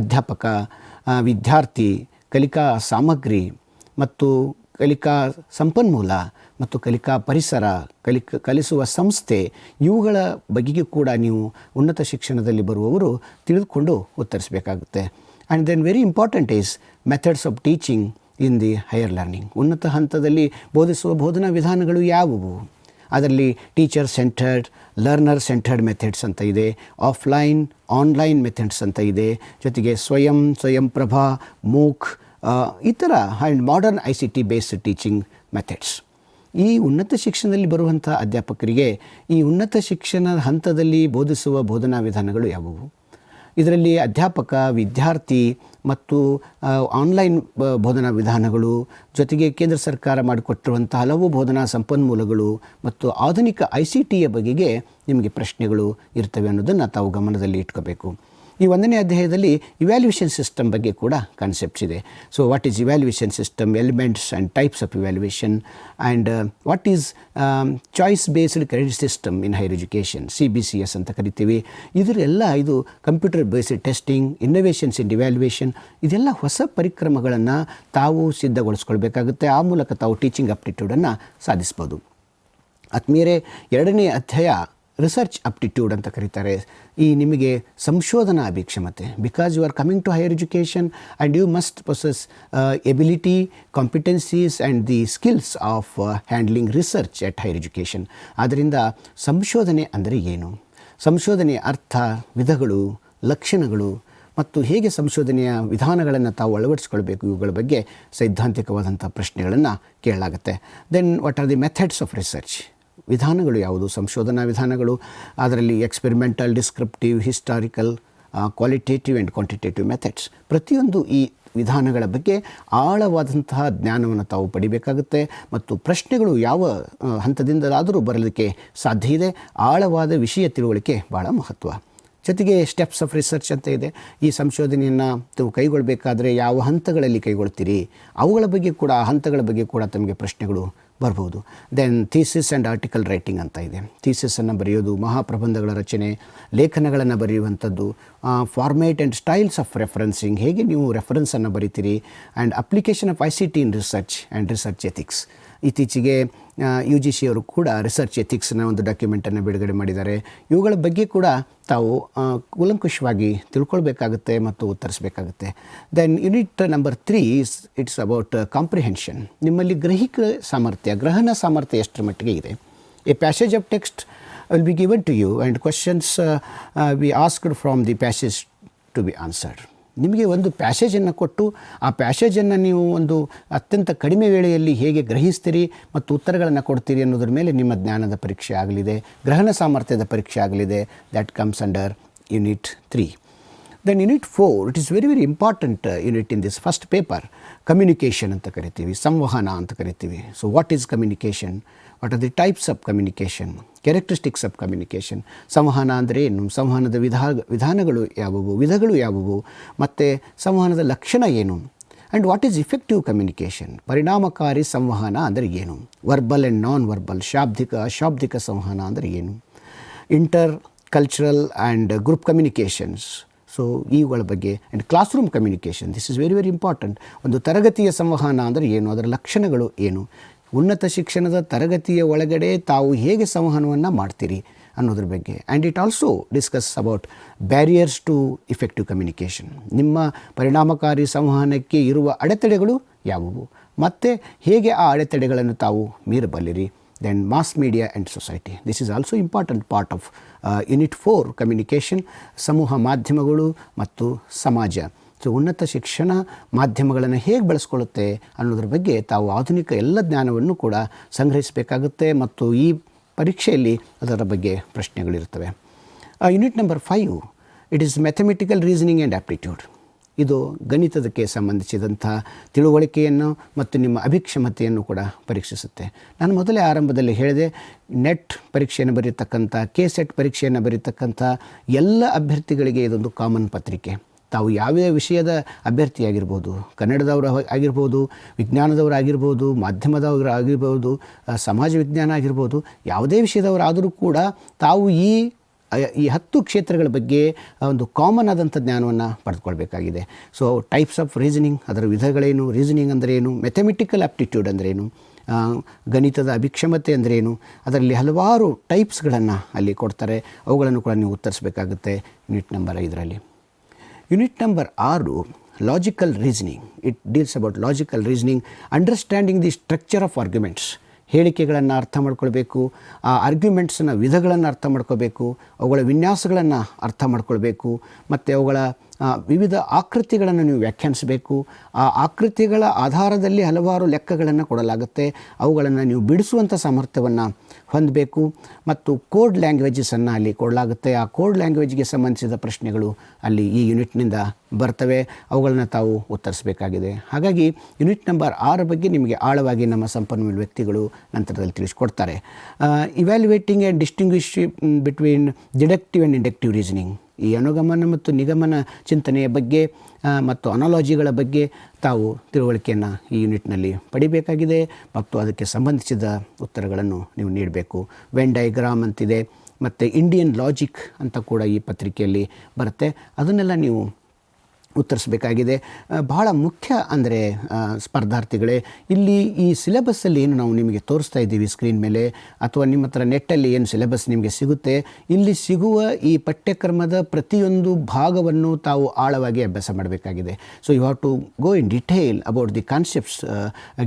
ಅಧ್ಯಾಪಕ, ವಿದ್ಯಾರ್ಥಿ, ಕಲಿಕಾ ಸಾಮಗ್ರಿ ಮತ್ತು ಕಲಿಕಾ ಸಂಪನ್ಮೂಲ ಮತ್ತು ಕಲಿಕಾ ಪರಿಸರ, ಕಲಿಸುವ ಸಂಸ್ಥೆ, ಇವುಗಳ ಬಗೆಗೂ ಕೂಡ ನೀವು ಉನ್ನತ ಶಿಕ್ಷಣದಲ್ಲಿ ಬರುವವರು ತಿಳಿದುಕೊಂಡು ಉತ್ತರಿಸಬೇಕಾಗುತ್ತೆ. And then very important is methods of teaching in the higher learning. ಉನ್ನತ ಹಂತದಲ್ಲಿ ಬೋಧಿಸುವ ಬೋಧನಾ ವಿಧಾನಗಳು ಯಾವುವು, ಅದರಲ್ಲಿ teacher centred, learner centred methods ಅಂತ ಇದೆ, ಆಫ್ಲೈನ್, ಆನ್ಲೈನ್ ಮೆಥಡ್ಸ್ ಅಂತ ಇದೆ, ಜೊತೆಗೆ ಸ್ವಯಂಪ್ರಭಾ, ಮೂಕ್, ಈ ಥರ and modern ICT based teaching methods. ಈ ಉನ್ನತ ಶಿಕ್ಷಣದಲ್ಲಿ ಬರುವಂಥ ಅಧ್ಯಾಪಕರಿಗೆ ಈ ಉನ್ನತ ಶಿಕ್ಷಣ ಹಂತದಲ್ಲಿ ಬೋಧಿಸುವ ಬೋಧನಾ ವಿಧಾನಗಳು ಯಾವುವು, ಇದರಲ್ಲಿ ಅಧ್ಯಾಪಕ, ವಿದ್ಯಾರ್ಥಿ ಮತ್ತು ಆನ್ಲೈನ್ ಬೋಧನಾ ವಿಧಾನಗಳು, ಜೊತೆಗೆ ಕೇಂದ್ರ ಸರ್ಕಾರ ಮಾಡಿಕೊಟ್ಟಿರುವಂಥ ಹಲವು ಬೋಧನಾ ಸಂಪನ್ಮೂಲಗಳು ಮತ್ತು ಆಧುನಿಕ ICTಯ ಬಗೆಗೆ ನಿಮಗೆ ಪ್ರಶ್ನೆಗಳು ಇರ್ತವೆ ಅನ್ನೋದನ್ನು ತಾವು ಗಮನದಲ್ಲಿ ಇಟ್ಕೋಬೇಕು. ಈ 1ನೇ ಅಧ್ಯಾಯದಲ್ಲಿ ಇವ್ಯಾಲ್ಯೂಯೇಷನ್ ಸಿಸ್ಟಮ್ ಬಗ್ಗೆ ಕೂಡ ಕಾನ್ಸೆಪ್ಟ್ಸ್ ಇದೆ. So what is evaluation system, elements and types of evaluation, and what is choice based credit system in higher education, CBCS ಅಂತ ಕರಿತೀವಿ. ಇದರೆಲ್ಲ ಇದು ಕಂಪ್ಯೂಟರ್ ಬೇಸ್ಡ್ ಟೆಸ್ಟಿಂಗ್, ಇನ್ನೋವೇಷನ್ಸ್ ಇನ್ ಇವ್ಯಾಲ್ಯೂಯೇಷನ್, ಇದೆಲ್ಲ ಹೊಸ ಪರಿಕ್ರಮಗಳನ್ನು ತಾವು ಸಿದ್ಧಗೊಳಿಸ್ಕೊಳ್ಬೇಕಾಗುತ್ತೆ. ಆ ಮೂಲಕ ತಾವು ಟೀಚಿಂಗ್ ಅಪ್ಟಿಟ್ಯೂಡನ್ನು ಸಾಧಿಸ್ಬೋದು. ಆತ್ಮೀಯರೇ, 2ನೇ ಅಧ್ಯಾಯ ರಿಸರ್ಚ್ ಅಪ್ಟಿಟ್ಯೂಡ್ ಅಂತ ಕರೀತಾರೆ. ಈ ನಿಮಗೆ ಸಂಶೋಧನಾ ಅಭಿಕ್ಷಮತೆ, because you are coming to higher education and you must possess ability, competencies and the skills of handling research at higher education. ಆದ್ದರಿಂದ ಸಂಶೋಧನೆ ಅಂದರೆ ಏನು, ಸಂಶೋಧನೆಯ ಅರ್ಥ, ವಿಧಗಳು, ಲಕ್ಷಣಗಳು ಮತ್ತು ಹೇಗೆ ಸಂಶೋಧನೆಯ ವಿಧಾನಗಳನ್ನು ತಾವು ಅಳವಡಿಸ್ಕೊಳ್ಬೇಕು, ಇವುಗಳ ಬಗ್ಗೆ ಸೈದ್ಧಾಂತಿಕವಾದಂಥ ಪ್ರಶ್ನೆಗಳನ್ನು ಕೇಳಲಾಗುತ್ತೆ. Then what are the methods of research, ವಿಧಾನಗಳು ಯಾವುದು, ಸಂಶೋಧನಾ ವಿಧಾನಗಳು, ಅದರಲ್ಲಿ experimental, descriptive, historical, qualitative and quantitative methods. ಪ್ರತಿಯೊಂದು ಈ ವಿಧಾನಗಳ ಬಗ್ಗೆ ಆಳವಾದಂತಹ ಜ್ಞಾನವನ್ನು ತಾವು ಪಡಿಬೇಕಾಗುತ್ತೆ ಮತ್ತು ಪ್ರಶ್ನೆಗಳು ಯಾವ ಹಂತದಿಂದಲಾದರೂ ಬರಲಿಕ್ಕೆ ಸಾಧ್ಯ ಇದೆ. ಆಳವಾದ ವಿಷಯ ತಿಳುವಳಿಕೆ ಭಾಳ ಮಹತ್ವ. ಜೊತೆಗೆ ಸ್ಟೆಪ್ಸ್ ಆಫ್ ರಿಸರ್ಚ್ ಅಂತ ಇದೆ. ಈ ಸಂಶೋಧನೆಯನ್ನು ನೀವು ಕೈಗೊಳ್ಳಬೇಕಾದ್ರೆ ಯಾವ ಹಂತಗಳಲ್ಲಿ ಕೈಗೊಳ್ತೀರಿ ಅವುಗಳ ಬಗ್ಗೆ ಕೂಡ, ಆ ಹಂತಗಳ ಬಗ್ಗೆ ಕೂಡ ತಮಗೆ ಪ್ರಶ್ನೆಗಳು ಬರ್ಬೋದು. Then thesis and article writing ಅಂತ ಇದೆ. ಥೀಸಿಸನ್ನು ಬರೆಯೋದು, ಮಹಾಪ್ರಬಂಧಗಳ ರಚನೆ, ಲೇಖನಗಳನ್ನು ಬರೆಯುವಂಥದ್ದು, format and styles of referencing, ಹೇಗೆ ನೀವು ರೆಫರೆನ್ಸನ್ನು ಬರಿತೀರಿ, and application of ICT in research and research ethics. ಇತ್ತೀಚೆಗೆ UGC ಅವರು ಕೂಡ ರಿಸರ್ಚ್ ಎಥಿಕ್ಸ್ನ ಒಂದು ಡಾಕ್ಯುಮೆಂಟನ್ನು ಬಿಡುಗಡೆ ಮಾಡಿದ್ದಾರೆ. ಇವುಗಳ ಬಗ್ಗೆ ಕೂಡ ತಾವು ಕೂಲಂಕುಷವಾಗಿ ತಿಳ್ಕೊಳ್ಬೇಕಾಗುತ್ತೆ ಮತ್ತು ಉತ್ತರಿಸಬೇಕಾಗುತ್ತೆ. Then unit number 3 it's about comprehension. ನಿಮ್ಮಲ್ಲಿ ಗ್ರಹಣ ಸಾಮರ್ಥ್ಯ ಎಷ್ಟರ ಮಟ್ಟಿಗೆ ಇದೆ. A passage of text will be given to you and questions we asked from the passage to be answered. ನಿಮಗೆ ಒಂದು ಪ್ಯಾಸೇಜನ್ನು ಕೊಟ್ಟು ಆ ಪ್ಯಾಸೇಜನ್ನು ನೀವು ಒಂದು ಅತ್ಯಂತ ಕಡಿಮೆ ವೇಳೆಯಲ್ಲಿ ಹೇಗೆ ಗ್ರಹಿಸ್ತೀರಿ ಮತ್ತು ಉತ್ತರಗಳನ್ನು ಕೊಡ್ತೀರಿ ಅನ್ನೋದ್ರ ಮೇಲೆ ನಿಮ್ಮ ಜ್ಞಾನದ ಪರೀಕ್ಷೆ ಆಗಲಿದೆ, ಗ್ರಹಣ ಸಾಮರ್ಥ್ಯದ ಪರೀಕ್ಷೆ ಆಗಲಿದೆ. That comes under unit 3. Then unit 4, it is very important unit in this first paper. Communication ಅಂತ ಕರಿತೀವಿ, ಸಂವಹನ ಅಂತ ಕರಿತೀವಿ. So what is communication, what are the types of communication, characteristics of communication. ಸಂವಹನ ಅಂದರೆ ಏನು, ಸಂವಹನದ ವಿಧಾನಗಳು ಯಾವುವು, ವಿಧಗಳು ಯಾವುವು, ಮತ್ತು ಸಂವಹನದ ಲಕ್ಷಣ ಏನು, and what is effective communication, ಪರಿಣಾಮಕಾರಿ ಸಂವಹನ ಅಂದರೆ ಏನು, ವರ್ಬಲ್ ಆ್ಯಂಡ್ ನಾನ್ ವರ್ಬಲ್, ಶಾಬ್ದಿಕ ಅಶಾಬ್ದಿಕ ಸಂವಹನ ಅಂದರೆ ಏನು, inter cultural and group communications. So ಇವುಗಳ ಬಗ್ಗೆ, and class room communication, this is very important. ಒಂದು ತರಗತಿಯ ಸಂವಹನ ಅಂದರೆ ಏನು, ಅದರ ಲಕ್ಷಣಗಳು ಏನು, ಉನ್ನತ ಶಿಕ್ಷಣದ ತರಗತಿಯ ಒಳಗಡೆ ತಾವು ಹೇಗೆ ಸಂವಹನವನ್ನು ಮಾಡ್ತೀರಿ ಅನ್ನೋದ್ರ ಬಗ್ಗೆ. And it also discuss about barriers to effective communication. ನಿಮ್ಮ ಪರಿಣಾಮಕಾರಿ ಸಂವಹನಕ್ಕೆ ಇರುವ ಅಡೆತಡೆಗಳು ಯಾವುವು ಮತ್ತು ಹೇಗೆ ಆ ಅಡೆತಡೆಗಳನ್ನು ತಾವು ಮೀರಬಲ್ಲಿರಿ. Then mass media and society, this is also important part of unit 4 communication. ಸಮೂಹ ಮಾಧ್ಯಮಗಳು ಮತ್ತು ಸಮಾಜ. ಸೊ ಉನ್ನತ ಶಿಕ್ಷಣ ಮಾಧ್ಯಮಗಳನ್ನು ಹೇಗೆ ಬಳಸ್ಕೊಳ್ಳುತ್ತೆ ಅನ್ನೋದ್ರ ಬಗ್ಗೆ ತಾವು ಆಧುನಿಕ ಎಲ್ಲ ಜ್ಞಾನವನ್ನು ಕೂಡ ಸಂಗ್ರಹಿಸಬೇಕಾಗುತ್ತೆ ಮತ್ತು ಈ ಪರೀಕ್ಷೆಯಲ್ಲಿ ಅದರ ಬಗ್ಗೆ ಪ್ರಶ್ನೆಗಳಿರ್ತವೆ. Unit number 5, it is mathematical reasoning and aptitude. ಇದು ಗಣಿತದಕ್ಕೆ ಸಂಬಂಧಿಸಿದಂಥ ತಿಳುವಳಿಕೆಯನ್ನು ಮತ್ತು ನಿಮ್ಮ ಅಭಿಕ್ಷಮತೆಯನ್ನು ಕೂಡ ಪರೀಕ್ಷಿಸುತ್ತೆ. ನಾನು ಮೊದಲೇ ಆರಂಭದಲ್ಲಿ ಹೇಳಿದೆ, ನೆಟ್ ಪರೀಕ್ಷೆಯನ್ನು ಬರೀತಕ್ಕಂಥ, KSET ಪರೀಕ್ಷೆಯನ್ನು ಬರೀತಕ್ಕಂಥ ಎಲ್ಲ ಅಭ್ಯರ್ಥಿಗಳಿಗೆ ಇದೊಂದು ಕಾಮನ್ ಪತ್ರಿಕೆ. ತಾವು ಯಾವ್ಯಾವ ವಿಷಯದ ಅಭ್ಯರ್ಥಿಯಾಗಿರ್ಬೋದು, ಕನ್ನಡದವರು ಆಗಿರ್ಬೋದು, ವಿಜ್ಞಾನದವರಾಗಿರ್ಬೋದು, ಮಾಧ್ಯಮದವರು ಆಗಿರ್ಬೋದು, ಸಮಾಜ ವಿಜ್ಞಾನ ಆಗಿರ್ಬೋದು, ಯಾವುದೇ ವಿಷಯದವರಾದರೂ ಕೂಡ ತಾವು ಈ 10 ಕ್ಷೇತ್ರಗಳ ಬಗ್ಗೆ ಒಂದು ಕಾಮನ್ ಆದಂಥ ಜ್ಞಾನವನ್ನು ಪಡೆದುಕೊಳ್ಬೇಕಾಗಿದೆ. ಸೊ ಟೈಪ್ಸ್ ಆಫ್ ರೀಸನಿಂಗ್, ಅದರ ವಿಧಗಳೇನು, ರೀಸನಿಂಗ್ ಅಂದ್ರೇನು, ಮೆಥಮೆಟಿಕಲ್ ಆಪ್ಟಿಟ್ಯೂಡ್ ಅಂದ್ರೇನು, ಗಣಿತದ ಅಭಿಕ್ಷಮತೆ ಅಂದ್ರೇನು, ಅದರಲ್ಲಿ ಹಲವಾರು ಟೈಪ್ಸ್ಗಳನ್ನು ಅಲ್ಲಿ ಕೊಡ್ತಾರೆ. ಅವುಗಳನ್ನು ಕೂಡ ನೀವು ಉತ್ತರಿಸಬೇಕಾಗುತ್ತೆ ಯೂನಿಟ್ ನಂಬರ್ 5ರಲ್ಲಿ. Unit number 6, logical reasoning. It deals about logical reasoning, understanding the structure of arguments. ಹೇಳಿಕೆಗಳನ್ನು ಅರ್ಥ ಮಾಡ್ಕೊಳ್ಬೇಕು, ಆ ಆರ್ಗ್ಯುಮೆಂಟ್ಸ್ನ ವಿಧಗಳನ್ನು ಅರ್ಥ ಮಾಡ್ಕೋಬೇಕು, ಅವುಗಳ ವಿನ್ಯಾಸಗಳನ್ನು ಅರ್ಥ ಮಾಡ್ಕೊಳ್ಬೇಕು, ಮತ್ತು ಅವುಗಳ ವಿವಿಧ ಆಕೃತಿಗಳನ್ನು ನೀವು ವ್ಯಾಖ್ಯಾನಿಸಬೇಕು. ಆ ಆಕೃತಿಗಳ ಆಧಾರದಲ್ಲಿ ಹಲವಾರು ಲೆಕ್ಕಗಳನ್ನು ಕೊಡಲಾಗುತ್ತೆ, ಅವುಗಳನ್ನು ನೀವು ಬಿಡಿಸುವಂಥ ಸಾಮರ್ಥ್ಯವನ್ನು ಹೊಂದಬೇಕು. ಮತ್ತು ಕೋಡ್ ಲ್ಯಾಂಗ್ವೇಜಸನ್ನು ಅಲ್ಲಿ ಕೊಡಲಾಗುತ್ತೆ. ಆ ಕೋಡ್ ಲ್ಯಾಂಗ್ವೇಜ್ಗೆ ಸಂಬಂಧಿಸಿದ ಪ್ರಶ್ನೆಗಳು ಅಲ್ಲಿ ಈ ಯೂನಿಟ್ನಿಂದ ಬರ್ತವೆ, ಅವುಗಳನ್ನು ತಾವು ಉತ್ತರಿಸಬೇಕಾಗಿದೆ. ಹಾಗಾಗಿ ಯೂನಿಟ್ ನಂಬರ್ 6 ಬಗ್ಗೆ ನಿಮಗೆ ಆಳವಾಗಿ ನಮ್ಮ ಸಂಪನ್ಮೂಲ ವ್ಯಕ್ತಿಗಳು ನಂತರದಲ್ಲಿ ತಿಳಿಸ್ಕೊಡ್ತಾರೆ. Evaluating and distinguish between deductive and inductive reasoning. ಈ ಅನುಗಮನ ಮತ್ತು ನಿಗಮನ ಚಿಂತನೆಯ ಬಗ್ಗೆ ಮತ್ತು ಅನಾಲಜಿಗಳ ಬಗ್ಗೆ ತಾವು ತಿಳುವಳಿಕೆಯನ್ನು ಈ ಯೂನಿಟ್ನಲ್ಲಿ ಪಡಿಬೇಕಾಗಿದೆ ಮತ್ತು ಅದಕ್ಕೆ ಸಂಬಂಧಿಸಿದ ಉತ್ತರಗಳನ್ನು ನೀವು ನೀಡಬೇಕು. ವೆನ್ ಡಯಾಗ್ರಾಮ್ ಅಂತಿದೆ ಮತ್ತು ಇಂಡಿಯನ್ ಲಾಜಿಕ್ ಅಂತ ಕೂಡ ಈ ಪತ್ರಿಕೆಯಲ್ಲಿ ಬರುತ್ತೆ, ಅದನ್ನೆಲ್ಲ ನೀವು ಉತ್ತರಿಸಬೇಕಾಗಿದೆ. ಬಹಳ ಮುಖ್ಯ ಅಂದರೆ ಸ್ಪರ್ಧಾರ್ಥಿಗಳೇ, ಇಲ್ಲಿ ಈ ಸಿಲೆಬಸ್ಸಲ್ಲಿ ಏನು ನಾವು ನಿಮಗೆ ತೋರಿಸ್ತಾ ಇದ್ದೀವಿ ಸ್ಕ್ರೀನ್ ಮೇಲೆ, ಅಥವಾ ನಿಮ್ಮ ಹತ್ರ ನೆಟ್ಟಲ್ಲಿ ಏನು ಸಿಲೆಬಸ್ ನಿಮಗೆ ಸಿಗುತ್ತೆ, ಇಲ್ಲಿ ಸಿಗುವ ಈ ಪಠ್ಯಕ್ರಮದ ಪ್ರತಿಯೊಂದು ಭಾಗವನ್ನು ತಾವು ಆಳವಾಗಿ ಅಭ್ಯಾಸ ಮಾಡಬೇಕಾಗಿದೆ. So you have to go in detail about the concepts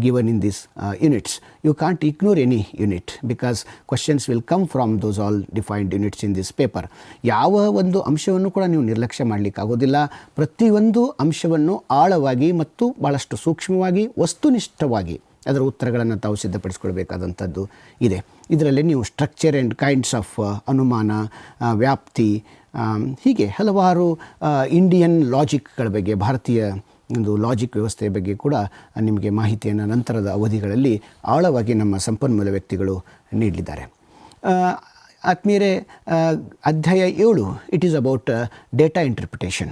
given in this units. You can't ignore any unit because questions will come from those all defined units in this paper. ಯಾವ ಒಂದು ಅಂಶವನ್ನು ಕೂಡ ನೀವು ನಿರ್ಲಕ್ಷ್ಯ ಮಾಡಲಿಕ್ಕಾಗೋದಿಲ್ಲ. ಪ್ರತಿಯೊಂದು ಅಂಶವನ್ನು ಆಳವಾಗಿ ಮತ್ತು ಭಾಳಷ್ಟು ಸೂಕ್ಷ್ಮವಾಗಿ ವಸ್ತುನಿಷ್ಠವಾಗಿ ಅದರ ಉತ್ತರಗಳನ್ನು ತಾವು ಸಿದ್ಧಪಡಿಸ್ಕೊಳ್ಬೇಕಾದಂಥದ್ದು ಇದೆ. ಇದರಲ್ಲಿ ನೀವು ಸ್ಟ್ರಕ್ಚರ್ ಆ್ಯಂಡ್ ಕೈಂಡ್ಸ್ ಆಫ್ ಅನುಮಾನ, ವ್ಯಾಪ್ತಿ, ಹೀಗೆ ಹಲವಾರು ಇಂಡಿಯನ್ ಲಾಜಿಕ್ಗಳ ಬಗ್ಗೆ, ಭಾರತೀಯ ಒಂದು ಲಾಜಿಕ್ ವ್ಯವಸ್ಥೆಯ ಬಗ್ಗೆ ಕೂಡ ನಿಮಗೆ ಮಾಹಿತಿಯನ್ನು ನಂತರದ ಅವಧಿಗಳಲ್ಲಿ ಆಳವಾಗಿ ನಮ್ಮ ಸಂಪನ್ಮೂಲ ವ್ಯಕ್ತಿಗಳು ನೀಡಲಿದ್ದಾರೆ. ಆತ್ಮೀಯರೇ, ಅಧ್ಯಾಯ 7 it is about data interpretation.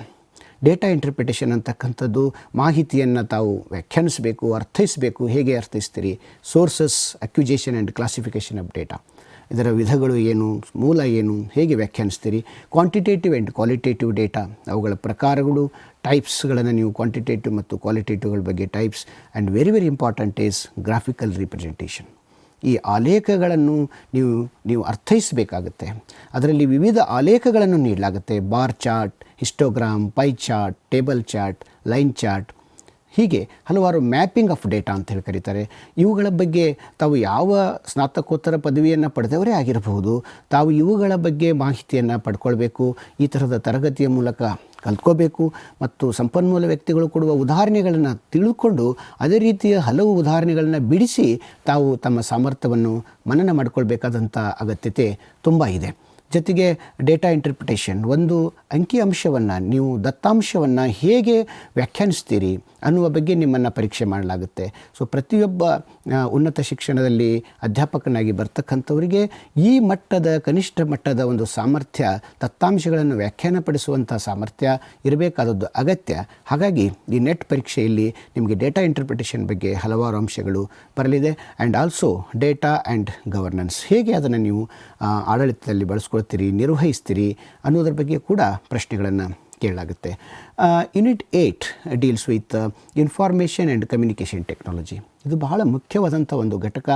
Data interpretation ಅಂತಕ್ಕಂಥದ್ದು ಮಾಹಿತಿಯನ್ನು ತಾವು ವ್ಯಾಖ್ಯಾನಿಸಬೇಕು, ಅರ್ಥೈಸಬೇಕು. ಹೇಗೆ ಅರ್ಥೈಸ್ತೀರಿ? Sources, acquisition and classification of data, ಇದರ ವಿಧಗಳು ಏನು, ಮೂಲ ಏನು, ಹೇಗೆ ವ್ಯಾಖ್ಯಾನಿಸ್ತೀರಿ? ಕ್ವಾಂಟಿಟೇಟಿವ್ ಆ್ಯಂಡ್ ಕ್ವಾಲಿಟೇಟಿವ್ ಡೇಟಾ, ಅವುಗಳ ಪ್ರಕಾರಗಳು, ಟೈಪ್ಸ್ಗಳನ್ನು ನೀವು ಕ್ವಾಂಟಿಟೇಟಿವ್ ಮತ್ತು ಕ್ವಾಲಿಟೇಟಿವ್ಗಳ ಬಗ್ಗೆ types, and very very important is graphical representation. ಈ ಆಲೇಖಗಳನ್ನು ನೀವು ಅರ್ಥೈಸಬೇಕಾಗುತ್ತೆ. ಅದರಲ್ಲಿ ವಿವಿಧ ಆಲೇಖಗಳನ್ನು ನೀಡಲಾಗುತ್ತೆ. Bar chart, histogram, pie chart, table chart, line chart, ಹೀಗೆ ಹಲವಾರು ಮ್ಯಾಪಿಂಗ್ ಆಫ್ ಡೇಟಾ ಅಂತ ಹೇಳಿ ಕರೀತಾರೆ. ಇವುಗಳ ಬಗ್ಗೆ ತಾವು ಯಾವ ಸ್ನಾತಕೋತ್ತರ ಪದವಿಯನ್ನು ಪಡೆದವರೇ ಆಗಿರಬಹುದು, ತಾವು ಇವುಗಳ ಬಗ್ಗೆ ಮಾಹಿತಿಯನ್ನು ಪಡ್ಕೊಳ್ಬೇಕು. ಈ ಥರದ ತರಗತಿಯ ಮೂಲಕ ಕಲ್ತ್ಕೋಬೇಕು ಮತ್ತು ಸಂಪನ್ಮೂಲ ವ್ಯಕ್ತಿಗಳು ಕೊಡುವ ಉದಾಹರಣೆಗಳನ್ನು ತಿಳಿದುಕೊಂಡು ಅದೇ ರೀತಿಯ ಹಲವು ಉದಾಹರಣೆಗಳನ್ನು ಬಿಡಿಸಿ ತಾವು ತಮ್ಮ ಸಾಮರ್ಥ್ಯವನ್ನು ಮನನ ಮಾಡಿಕೊಳ್ಬೇಕಾದಂಥ ಅಗತ್ಯತೆ ತುಂಬ ಇದೆ. ಜೊತೆಗೆ ಡೇಟಾ ಇಂಟರ್ಪ್ರಿಟೇಷನ್, ಒಂದು ಅಂಕಿಅಂಶವನ್ನು, ನೀವು ದತ್ತಾಂಶವನ್ನು ಹೇಗೆ ವ್ಯಾಖ್ಯಾನಿಸ್ತೀರಿ ಅನ್ನುವ ಬಗ್ಗೆ ನಿಮ್ಮನ್ನು ಪರೀಕ್ಷೆ ಮಾಡಲಾಗುತ್ತೆ. ಸೊ ಪ್ರತಿಯೊಬ್ಬ ಉನ್ನತ ಶಿಕ್ಷಣದಲ್ಲಿ ಅಧ್ಯಾಪಕನಾಗಿ ಬರ್ತಕ್ಕಂಥವರಿಗೆ ಈ ಮಟ್ಟದ, ಕನಿಷ್ಠ ಮಟ್ಟದ ಒಂದು ಸಾಮರ್ಥ್ಯ, ದತ್ತಾಂಶಗಳನ್ನು ವ್ಯಾಖ್ಯಾನಪಡಿಸುವಂಥ ಸಾಮರ್ಥ್ಯ ಇರಬೇಕಾದದ್ದು ಅಗತ್ಯ. ಹಾಗಾಗಿ ಈ ನೆಟ್ ಪರೀಕ್ಷೆಯಲ್ಲಿ ನಿಮಗೆ ಡೇಟಾ ಇಂಟರ್ಪ್ರಿಟೇಷನ್ ಬಗ್ಗೆ ಹಲವಾರು ಅಂಶಗಳು ಬರಲಿದೆ. And also data and governance, ಹೇಗೆ ಅದನ್ನು ನೀವು ಆಡಳಿತದಲ್ಲಿ ಬಳಸ್ಕೊಳ್ತೀರಿ, ನಿರ್ವಹಿಸ್ತೀರಿ ಅನ್ನೋದ್ರ ಬಗ್ಗೆ ಕೂಡ ಪ್ರಶ್ನೆಗಳನ್ನು ಕೇಳಲಾಗುತ್ತೆ. Unit 8 deals with information and communication technology. ಇದು ಬಹಳ ಮುಖ್ಯವಾದಂಥ ಒಂದು ಘಟಕ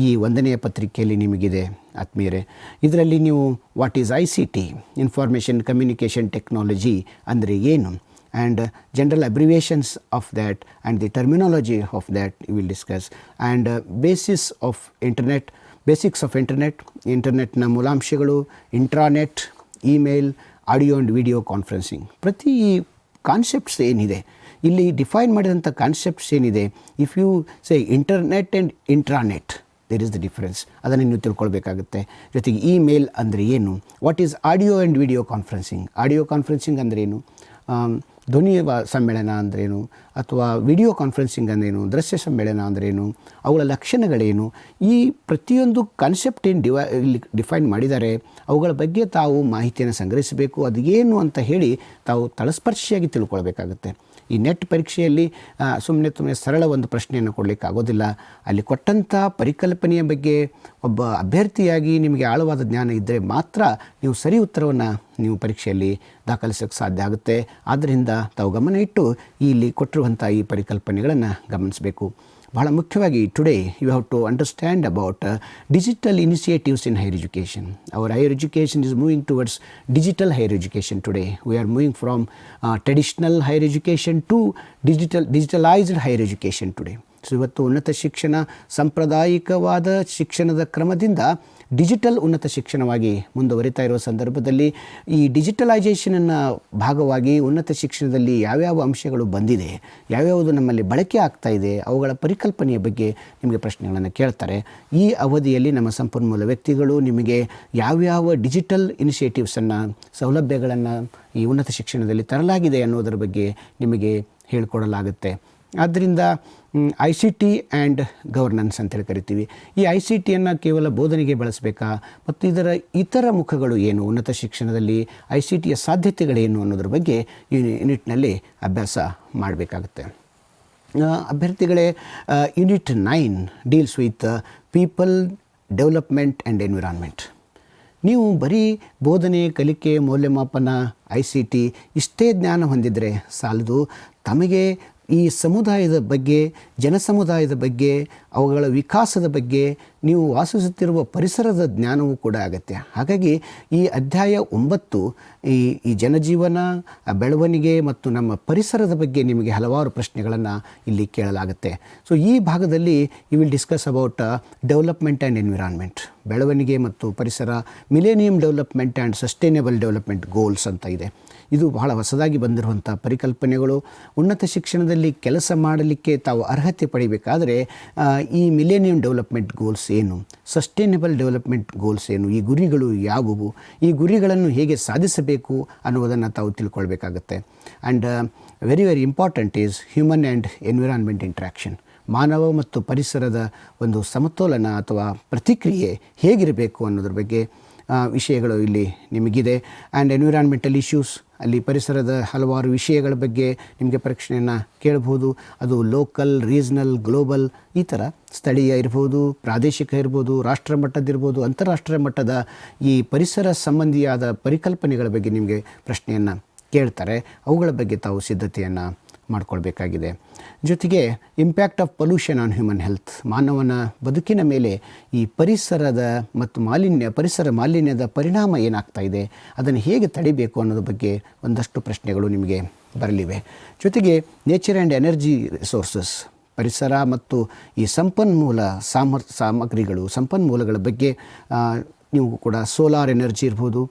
ಈ 1ನೆಯ ಪತ್ರಿಕೆಯಲ್ಲಿ ನಿಮಗಿದೆ ಆತ್ಮೀಯರೇ. ಇದರಲ್ಲಿ ನೀವು what is ICT, information communication technology ಅಂದರೆ ಏನು, and general abbreviations of that and the terminology of that we will discuss, and basics of internet, ಇಂಟರ್ನೆಟ್ನ ಮೂಲಾಂಶಗಳು, intranet, email, audio and video conferencing. ಪ್ರತಿ ಕಾನ್ಸೆಪ್ಟ್ಸ್ ಏನಿದೆ ಇಲ್ಲಿ ಡಿಫೈನ್ ಮಾಡಿದಂಥ concepts ಏನಿದೆ, if you say internet and intranet, there is the difference, ಅದನ್ನು ನೀವು ತಿಳ್ಕೊಳ್ಬೇಕಾಗುತ್ತೆ. ಜೊತೆಗೆ ಇಮೇಲ್ ಅಂದರೆ ಏನು, what is audio and video conferencing, audio conferencing ಅಂದ್ರೇನು, ಧ್ವನಿ ಸಮ್ಮೇಳನ ಅಂದ್ರೇನು, ಅಥವಾ ವಿಡಿಯೋ ಕಾನ್ಫರೆನ್ಸಿಂಗ್ ಅಂದ್ರೇನು, ದೃಶ್ಯ ಸಮ್ಮೇಳನ ಅಂದ್ರೇನು, ಅವುಗಳ ಲಕ್ಷಣಗಳೇನು, ಈ ಪ್ರತಿಯೊಂದು ಕಾನ್ಸೆಪ್ಟ್ ಏನು ಇಲ್ಲಿ ಡಿಫೈನ್ ಮಾಡಿದ್ದಾರೆ ಅವುಗಳ ಬಗ್ಗೆ ತಾವು ಮಾಹಿತಿಯನ್ನು ಸಂಗ್ರಹಿಸಬೇಕು. ಅದು ಏನು ಅಂತ ಹೇಳಿ ತಾವು ತಳಸ್ಪರ್ಶಿಯಾಗಿ ತಿಳ್ಕೊಳ್ಬೇಕಾಗುತ್ತೆ. ಈ ನೆಟ್ ಪರೀಕ್ಷೆಯಲ್ಲಿ ಸುಮ್ಮನೆ ಸರಳ ಒಂದು ಪ್ರಶ್ನೆಯನ್ನು ಕೊಡಲಿಕ್ಕೆ ಆಗೋದಿಲ್ಲ. ಅಲ್ಲಿ ಕೊಟ್ಟಂಥ ಪರಿಕಲ್ಪನೆಯ ಬಗ್ಗೆ ಒಬ್ಬ ಅಭ್ಯರ್ಥಿಯಾಗಿ ನಿಮಗೆ ಆಳವಾದ ಜ್ಞಾನ ಇದ್ದರೆ ಮಾತ್ರ ನೀವು ಸರಿ ಉತ್ತರವನ್ನು ನೀವು ಪರೀಕ್ಷೆಯಲ್ಲಿ ದಾಖಲಿಸೋಕ್ಕೆ ಸಾಧ್ಯ ಆಗುತ್ತೆ. ಆದ್ದರಿಂದ ತಾವು ಗಮನ ಇಟ್ಟು ಇಲ್ಲಿ ಕೊಟ್ಟಿರುವಂಥ ಈ ಪರಿಕಲ್ಪನೆಗಳನ್ನು ಗಮನಿಸಬೇಕು. ಬಹಳ ಮುಖ್ಯವಾಗಿ today you have to understand about digital initiatives in higher education. Our higher education is moving towards digital higher education today. We are moving from traditional higher education to digitalized higher education today. So ಇವತ್ತು ಉನ್ನತ ಶಿಕ್ಷಣ ಸಾಂಪ್ರದಾಯಿಕವಾದ ಶಿಕ್ಷಣದ ಕ್ರಮದಿಂದ digital ಉನ್ನತ ಶಿಕ್ಷಣವಾಗಿ ಮುಂದುವರಿತಾ ಇರುವ ಸಂದರ್ಭದಲ್ಲಿ ಈ ಡಿಜಿಟಲೈಜೇಷನ್ನ ಭಾಗವಾಗಿ ಉನ್ನತ ಶಿಕ್ಷಣದಲ್ಲಿ ಯಾವ್ಯಾವ ಅಂಶಗಳು ಬಂದಿದೆ, ಯಾವ್ಯಾವುದು ನಮ್ಮಲ್ಲಿ ಬಳಕೆ ಆಗ್ತಾ ಇದೆ, ಅವುಗಳ ಪರಿಕಲ್ಪನೆಯ ಬಗ್ಗೆ ನಿಮಗೆ ಪ್ರಶ್ನೆಗಳನ್ನು ಕೇಳ್ತಾರೆ. ಈ ಅವಧಿಯಲ್ಲಿ ನಮ್ಮ ಸಂಪನ್ಮೂಲ ವ್ಯಕ್ತಿಗಳು ನಿಮಗೆ ಯಾವ್ಯಾವ ಡಿಜಿಟಲ್ ಇನಿಷಿಯೇಟಿವ್ಸನ್ನು, ಸೌಲಭ್ಯಗಳನ್ನು ಈ ಉನ್ನತ ಶಿಕ್ಷಣದಲ್ಲಿ ತರಲಾಗಿದೆ ಅನ್ನೋದರ ಬಗ್ಗೆ ನಿಮಗೆ ಹೇಳಿಕೊಡಲಾಗುತ್ತೆ. ಆದ್ದರಿಂದ ICT ಆ್ಯಂಡ್ ಗವರ್ನೆನ್ಸ್ ಅಂತೇಳಿ ಕರಿತೀವಿ. ಈ ICTಯನ್ನು ಕೇವಲ ಬೋಧನೆಗೆ ಬಳಸಬೇಕಾ, ಮತ್ತು ಇದರ ಇತರ ಮುಖಗಳು ಏನು, ಉನ್ನತ ಶಿಕ್ಷಣದಲ್ಲಿ ICTಯ ಸಾಧ್ಯತೆಗಳೇನು ಅನ್ನೋದ್ರ ಬಗ್ಗೆ ಈ ಯೂನಿಟ್ನಲ್ಲಿ ಅಭ್ಯಾಸ ಮಾಡಬೇಕಾಗುತ್ತೆ. ಅಭ್ಯರ್ಥಿಗಳೇ, unit 9 deals with people, development and environment. ನೀವು ಬರೀ ಬೋಧನೆ, ಕಲಿಕೆ, ಮೌಲ್ಯಮಾಪನ, ICT ಇಷ್ಟೇ ಜ್ಞಾನ ಹೊಂದಿದರೆ ಸಾಲದು. ತಮಗೆ ಈ ಸಮುದಾಯದ ಬಗ್ಗೆ, ಜನಸಮುದಾಯದ ಬಗ್ಗೆ, ಅವುಗಳ ವಿಕಾಸದ ಬಗ್ಗೆ, ನೀವು ವಾಸಿಸುತ್ತಿರುವ ಪರಿಸರದ ಜ್ಞಾನವೂ ಕೂಡ ಅಗತ್ಯ. ಹಾಗಾಗಿ ಈ ಅಧ್ಯಾಯ 9 ಈ ಜನಜೀವನ, ಬೆಳವಣಿಗೆ ಮತ್ತು ನಮ್ಮ ಪರಿಸರದ ಬಗ್ಗೆ ನಿಮಗೆ ಹಲವಾರು ಪ್ರಶ್ನೆಗಳನ್ನು ಇಲ್ಲಿ ಕೇಳಲಾಗುತ್ತೆ. ಸೊ ಈ ಭಾಗದಲ್ಲಿ you will discuss about development and environment, ಬೆಳವಣಿಗೆ ಮತ್ತು ಪರಿಸರ, millennium development and sustainable development goals ಅಂತ ಇದೆ. ಇದು ಬಹಳ ಹೊಸದಾಗಿ ಬಂದಿರುವಂಥ ಪರಿಕಲ್ಪನೆಗಳು. ಉನ್ನತ ಶಿಕ್ಷಣದಲ್ಲಿ ಕೆಲಸ ಮಾಡಲಿಕ್ಕೆ ತಾವು ಅರ್ಹತೆ ಪಡಿಬೇಕಾದರೆ ಈ ಮಿಲೇನಿಯಂ ಡೆವಲಪ್ಮೆಂಟ್ ಗೋಲ್ಸ್ ಏನು, ಸಸ್ಟೈನೇಬಲ್ ಡೆವಲಪ್ಮೆಂಟ್ ಗೋಲ್ಸ್ ಏನು, ಈ ಗುರಿಗಳು ಯಾವುವು, ಈ ಗುರಿಗಳನ್ನು ಹೇಗೆ ಸಾಧಿಸಬೇಕು ಅನ್ನುವುದನ್ನು ತಾವು ತಿಳ್ಕೊಳ್ಬೇಕಾಗತ್ತೆ. And very very important is human and environment interaction. ಮಾನವ ಮತ್ತು ಪರಿಸರದ ಒಂದು ಸಮತೋಲನ ಅಥವಾ ಪ್ರತಿಕ್ರಿಯೆ ಹೇಗಿರಬೇಕು ಅನ್ನೋದ್ರ ಬಗ್ಗೆ ವಿಷಯಗಳು ಇಲ್ಲಿ ನಿಮಗಿದೆ. ಆ್ಯಂಡ್ ಎನ್ವಿರಾನ್ಮೆಂಟಲ್ ಇಶ್ಯೂಸ್, ಅಲ್ಲಿ ಪರಿಸರದ ಹಲವಾರು ವಿಷಯಗಳ ಬಗ್ಗೆ ನಿಮಗೆ ಪರೀಕ್ಷೆಯನ್ನು ಕೇಳಬಹುದು. ಅದು ಲೋಕಲ್, ರೀಜ್ನಲ್, ಗ್ಲೋಬಲ್, ಈ ಥರ ಸ್ಥಳೀಯ ಇರ್ಬೋದು, ಪ್ರಾದೇಶಿಕ ಇರ್ಬೋದು, ರಾಷ್ಟ್ರ ಮಟ್ಟದಿರ್ಬೋದು, ಅಂತಾರಾಷ್ಟ್ರೀಯ ಮಟ್ಟದ ಈ ಪರಿಸರ ಸಂಬಂಧಿಯಾದ ಪರಿಕಲ್ಪನೆಗಳ ಬಗ್ಗೆ ನಿಮಗೆ ಪ್ರಶ್ನೆಯನ್ನು ಕೇಳ್ತಾರೆ. ಅವುಗಳ ಬಗ್ಗೆ ತಾವು ಸಿದ್ಧತೆಯನ್ನು ಮಾಡಿಕೊಳ್ಬೇಕಾಗಿದೆ. ಜೊತೆಗೆ impact of pollution on human health, ಮಾನವನ ಬದುಕಿನ ಮೇಲೆ ಈ ಪರಿಸರದ ಮತ್ತು ಪರಿಸರ ಮಾಲಿನ್ಯದ ಪರಿಣಾಮ ಏನಾಗ್ತಾ ಇದೆ, ಅದನ್ನು ಹೇಗೆ ತಡಿಬೇಕು ಅನ್ನೋದ್ರ ಬಗ್ಗೆ ಒಂದಷ್ಟು ಪ್ರಶ್ನೆಗಳು ನಿಮಗೆ ಬರಲಿವೆ. ಜೊತೆಗೆ ನೇಚರ್ ಆ್ಯಂಡ್ ಎನರ್ಜಿ ರಿಸೋರ್ಸಸ್, ಪರಿಸರ ಮತ್ತು ಈ ಸಂಪನ್ಮೂಲಗಳ ಬಗ್ಗೆ ನೀವು ಕೂಡ ಸೋಲಾರ್ ಎನರ್ಜಿ ಇರ್ಬೋದು,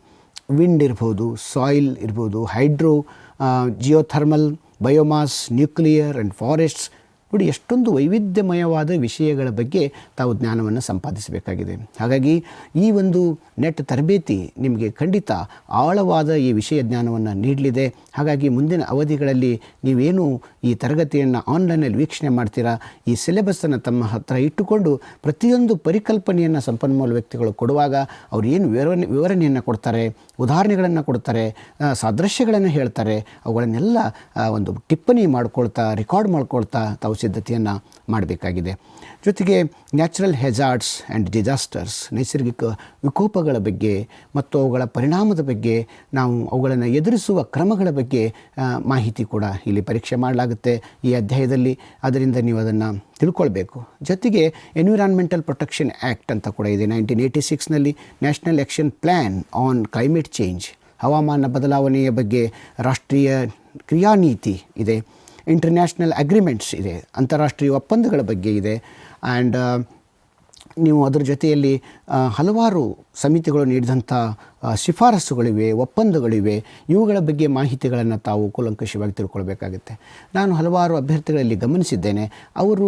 ವಿಂಡ್ ಇರ್ಬೋದು, ಸಾಯಿಲ್ ಇರ್ಬೋದು, hydro, geothermal, biomass, nuclear and forests, ನೋಡಿ ಎಷ್ಟೊಂದು ವೈವಿಧ್ಯಮಯವಾದ ವಿಷಯಗಳ ಬಗ್ಗೆ ತಾವು ಜ್ಞಾನವನ್ನು ಸಂಪಾದಿಸಬೇಕಾಗಿದೆ. ಹಾಗಾಗಿ ಈ ಒಂದು ನೆಟ್ ತರಬೇತಿ ನಿಮಗೆ ಖಂಡಿತ ಆಳವಾದ ಈ ವಿಷಯ ಜ್ಞಾನವನ್ನು ನೀಡಲಿದೆ. ಹಾಗಾಗಿ ಮುಂದಿನ ಅವಧಿಗಳಲ್ಲಿ ನೀವೇನು ಈ ತರಗತಿಯನ್ನು ಆನ್ಲೈನಲ್ಲಿ ವೀಕ್ಷಣೆ ಮಾಡ್ತೀರಾ, ಈ ಸಿಲೆಬಸ್ಸನ್ನು ತಮ್ಮ ಹತ್ರ ಇಟ್ಟುಕೊಂಡು ಪ್ರತಿಯೊಂದು ಪರಿಕಲ್ಪನೆಯನ್ನು ಸಂಪನ್ಮೂಲ ವ್ಯಕ್ತಿಗಳು ಕೊಡುವಾಗ ಅವರು ಏನು ವಿವರಣೆಯನ್ನು ಕೊಡ್ತಾರೆ, ಉದಾಹರಣೆಗಳನ್ನು ಕೊಡ್ತಾರೆ, ಸಾದೃಶ್ಯಗಳನ್ನು ಹೇಳ್ತಾರೆ, ಅವುಗಳನ್ನೆಲ್ಲ ಒಂದು ಟಿಪ್ಪಣಿ ಮಾಡ್ಕೊಳ್ತಾ, ರೆಕಾರ್ಡ್ ಮಾಡ್ಕೊಳ್ತಾ ತಾವು ಸಿದ್ಧತೆಯನ್ನು ಮಾಡಬೇಕಾಗಿದೆ. ಜೊತೆಗೆ ನ್ಯಾಚುರಲ್ ಹೆಜಾರ್ಡ್ಸ್ ಆ್ಯಂಡ್ ಡಿಸಾಸ್ಟರ್ಸ್, ನೈಸರ್ಗಿಕ ವಿಕೋಪಗಳ ಬಗ್ಗೆ ಮತ್ತು ಅವುಗಳ ಪರಿಣಾಮದ ಬಗ್ಗೆ, ನಾವು ಅವುಗಳನ್ನು ಎದುರಿಸುವ ಕ್ರಮಗಳ ಬಗ್ಗೆ ಮಾಹಿತಿ ಕೂಡ ಇಲ್ಲಿ ಪರೀಕ್ಷೆ ಮಾಡಲಾಗುತ್ತೆ ಈ ಅಧ್ಯಾಯದಲ್ಲಿ. ಅದರಿಂದ ನೀವು ಅದನ್ನು ತಿಳ್ಕೊಳ್ಬೇಕು. ಜೊತೆಗೆ ಎನ್ವಿರಾನ್ಮೆಂಟಲ್ ಪ್ರೊಟೆಕ್ಷನ್ ಆ್ಯಕ್ಟ್ ಅಂತ ಕೂಡ ಇದೆ. 1986ನಲ್ಲಿ national action plan on climate change, ಹವಾಮಾನ ಬದಲಾವಣೆಯ ಬಗ್ಗೆ ರಾಷ್ಟ್ರೀಯ ಕ್ರಿಯಾನೀತಿ ಇದೆ. ಇಂಟರ್ನ್ಯಾಷನಲ್ ಅಗ್ರಿಮೆಂಟ್ಸ್ ಇದೆ, ಅಂತಾರಾಷ್ಟ್ರೀಯ ಒಪ್ಪಂದಗಳ ಬಗ್ಗೆ ಇದೆ. ಆ್ಯಂಡ್ ನೀವು ಅದರ ಜೊತೆಯಲ್ಲಿ ಹಲವಾರು ಸಮಿತಿಗಳು ನೀಡಿದಂಥ ಶಿಫಾರಸುಗಳಿವೆ, ಒಪ್ಪಂದಗಳಿವೆ. ಇವುಗಳ ಬಗ್ಗೆ ಮಾಹಿತಿಗಳನ್ನು ತಾವು ಕೂಲಂಕಷವಾಗಿ ತಿಳ್ಕೊಳ್ಬೇಕಾಗುತ್ತೆ. ನಾನು ಹಲವಾರು ಅಭ್ಯರ್ಥಿಗಳಲ್ಲಿ ಗಮನಿಸಿದ್ದೇನೆ, ಅವರು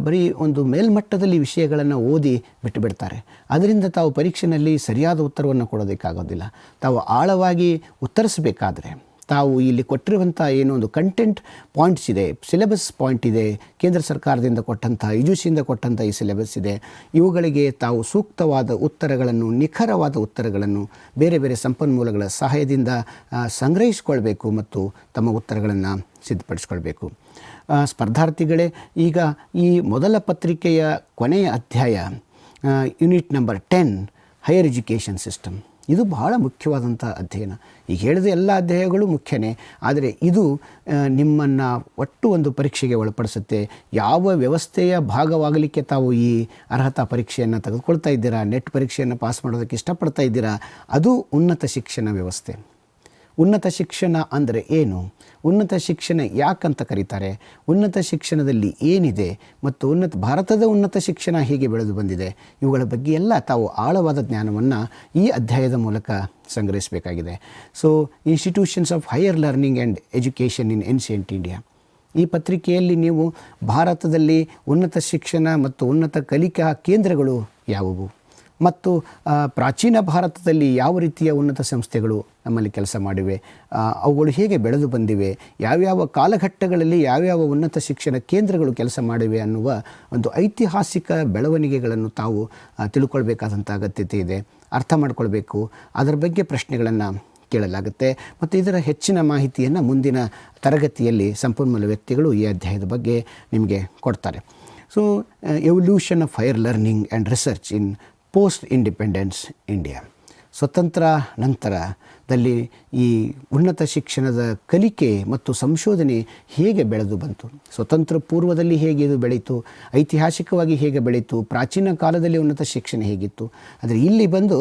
ಬರೀ ಒಂದು ಮೇಲ್ಮಟ್ಟದಲ್ಲಿ ವಿಷಯಗಳನ್ನು ಓದಿ ಬಿಟ್ಟುಬಿಡ್ತಾರೆ. ಅದರಿಂದ ತಾವು ಪರೀಕ್ಷೆಯಲ್ಲಿ ಸರಿಯಾದ ಉತ್ತರವನ್ನು ಕೊಡೋದಕ್ಕಾಗೋದಿಲ್ಲ. ತಾವು ಆಳವಾಗಿ ಉತ್ತರಿಸಬೇಕಾದ್ರೆ ತಾವು ಇಲ್ಲಿ ಕೊಟ್ಟಿರುವಂಥ ಏನೋ ಒಂದು ಕಂಟೆಂಟ್ ಪಾಯಿಂಟ್ಸ್ ಇದೆ, ಸಿಲೆಬಸ್ ಪಾಯಿಂಟ್ ಇದೆ, ಕೇಂದ್ರ ಸರ್ಕಾರದಿಂದ ಕೊಟ್ಟಂಥ, ಯುಜಿಸಿಯಿಂದ ಕೊಟ್ಟಂಥ ಈ ಸಿಲೆಬಸ್ ಇದೆ. ಇವುಗಳಿಗೆ ತಾವು ಸೂಕ್ತವಾದ ಉತ್ತರಗಳನ್ನು, ನಿಖರವಾದ ಉತ್ತರಗಳನ್ನು ಬೇರೆ ಬೇರೆ ಸಂಪನ್ಮೂಲಗಳ ಸಹಾಯದಿಂದ ಸಂಗ್ರಹಿಸಿಕೊಳ್ಬೇಕು ಮತ್ತು ತಮ್ಮ ಉತ್ತರಗಳನ್ನು ಸಿದ್ಧಪಡಿಸ್ಕೊಳ್ಬೇಕು. ಸ್ಪರ್ಧಾರ್ಥಿಗಳೇ, ಈಗ ಈ ಮೊದಲ ಪತ್ರಿಕೆಯ ಕೊನೆಯ ಅಧ್ಯಾಯ unit number 10 higher education system, ಇದು ಬಹಳ ಮುಖ್ಯವಾದಂಥ ಅಧ್ಯಯನ. ಈಗ ಹೇಳಿದ ಎಲ್ಲ ಅಧ್ಯಾಯಗಳು ಮುಖ್ಯನೇ, ಆದರೆ ಇದು ನಿಮ್ಮನ್ನು ಒಟ್ಟು ಒಂದು ಪರೀಕ್ಷೆಗೆ ಒಳಪಡಿಸುತ್ತೆ. ಯಾವ ವ್ಯವಸ್ಥೆಯ ಭಾಗವಾಗಲಿಕ್ಕೆ ತಾವು ಈ ಅರ್ಹತಾ ಪರೀಕ್ಷೆಯನ್ನು ತೆಗೆದುಕೊಳ್ತಾ ಇದ್ದೀರಾ, ನೆಟ್ ಪರೀಕ್ಷೆಯನ್ನು ಪಾಸ್ ಮಾಡೋದಕ್ಕೆ ಇಷ್ಟಪಡ್ತಾ ಇದ್ದೀರಾ, ಅದು ಉನ್ನತ ಶಿಕ್ಷಣ ವ್ಯವಸ್ಥೆ. ಉನ್ನತ ಶಿಕ್ಷಣ ಅಂದರೆ ಏನು, ಉನ್ನತ ಶಿಕ್ಷಣ ಯಾಕಂತ ಕರೀತಾರೆ, ಉನ್ನತ ಶಿಕ್ಷಣದಲ್ಲಿ ಏನಿದೆ ಮತ್ತು ಭಾರತದ ಉನ್ನತ ಶಿಕ್ಷಣ ಹೇಗೆ ಬೆಳೆದು ಬಂದಿದೆ, ಇವುಗಳ ಬಗ್ಗೆ ಎಲ್ಲ ತಾವು ಆಳವಾದ ಜ್ಞಾನವನ್ನು ಈ ಅಧ್ಯಾಯದ ಮೂಲಕ ಸಂಗ್ರಹಿಸಬೇಕಾಗಿದೆ. So institutions of higher learning and education in ancient India, ಈ ಪತ್ರಿಕೆಯಲ್ಲಿ ನೀವು ಭಾರತದಲ್ಲಿ ಉನ್ನತ ಶಿಕ್ಷಣ ಮತ್ತು ಉನ್ನತ ಕಲಿಕಾ ಕೇಂದ್ರಗಳು ಯಾವುವು ಮತ್ತು ಪ್ರಾಚೀನ ಭಾರತದಲ್ಲಿ ಯಾವ ರೀತಿಯ ಉನ್ನತ ಸಂಸ್ಥೆಗಳು ನಮ್ಮಲ್ಲಿ ಕೆಲಸ ಮಾಡಿವೆ, ಅವುಗಳು ಹೇಗೆ ಬೆಳೆದು ಬಂದಿವೆ, ಯಾವ್ಯಾವ ಕಾಲಘಟ್ಟಗಳಲ್ಲಿ ಯಾವ್ಯಾವ ಉನ್ನತ ಶಿಕ್ಷಣ ಕೇಂದ್ರಗಳು ಕೆಲಸ ಮಾಡಿವೆ ಅನ್ನುವ ಒಂದು ಐತಿಹಾಸಿಕ ಬೆಳವಣಿಗೆಗಳನ್ನು ತಾವು ತಿಳ್ಕೊಳ್ಬೇಕಾದಂಥ ಅಗತ್ಯತೆ ಇದೆ, ಅರ್ಥ ಮಾಡ್ಕೊಳ್ಬೇಕು. ಅದರ ಬಗ್ಗೆ ಪ್ರಶ್ನೆಗಳನ್ನು ಕೇಳಲಾಗುತ್ತೆ ಮತ್ತು ಇದರ ಹೆಚ್ಚಿನ ಮಾಹಿತಿಯನ್ನು ಮುಂದಿನ ತರಗತಿಯಲ್ಲಿ ಸಂಪನ್ಮೂಲ ವ್ಯಕ್ತಿಗಳು ಈ ಅಧ್ಯಾಯದ ಬಗ್ಗೆ ನಿಮಗೆ ಕೊಡ್ತಾರೆ. So evolution of higher learning and research in post independence India, ಸ್ವತಂತ್ರ ನಂತರದಲ್ಲಿ ಈ ಉನ್ನತ ಶಿಕ್ಷಣದ ಕಲಿಕೆ ಮತ್ತು ಸಂಶೋಧನೆ ಹೇಗೆ ಬೆಳೆದು ಬಂತು, ಸ್ವತಂತ್ರ ಪೂರ್ವದಲ್ಲಿ ಹೇಗೆ ಇದು ಬೆಳೀತು, ಐತಿಹಾಸಿಕವಾಗಿ ಹೇಗೆ ಬೆಳೀತು, ಪ್ರಾಚೀನ ಕಾಲದಲ್ಲಿ ಉನ್ನತ ಶಿಕ್ಷಣ ಹೇಗಿತ್ತು. ಆದರೆ ಇಲ್ಲಿ ಬಂದು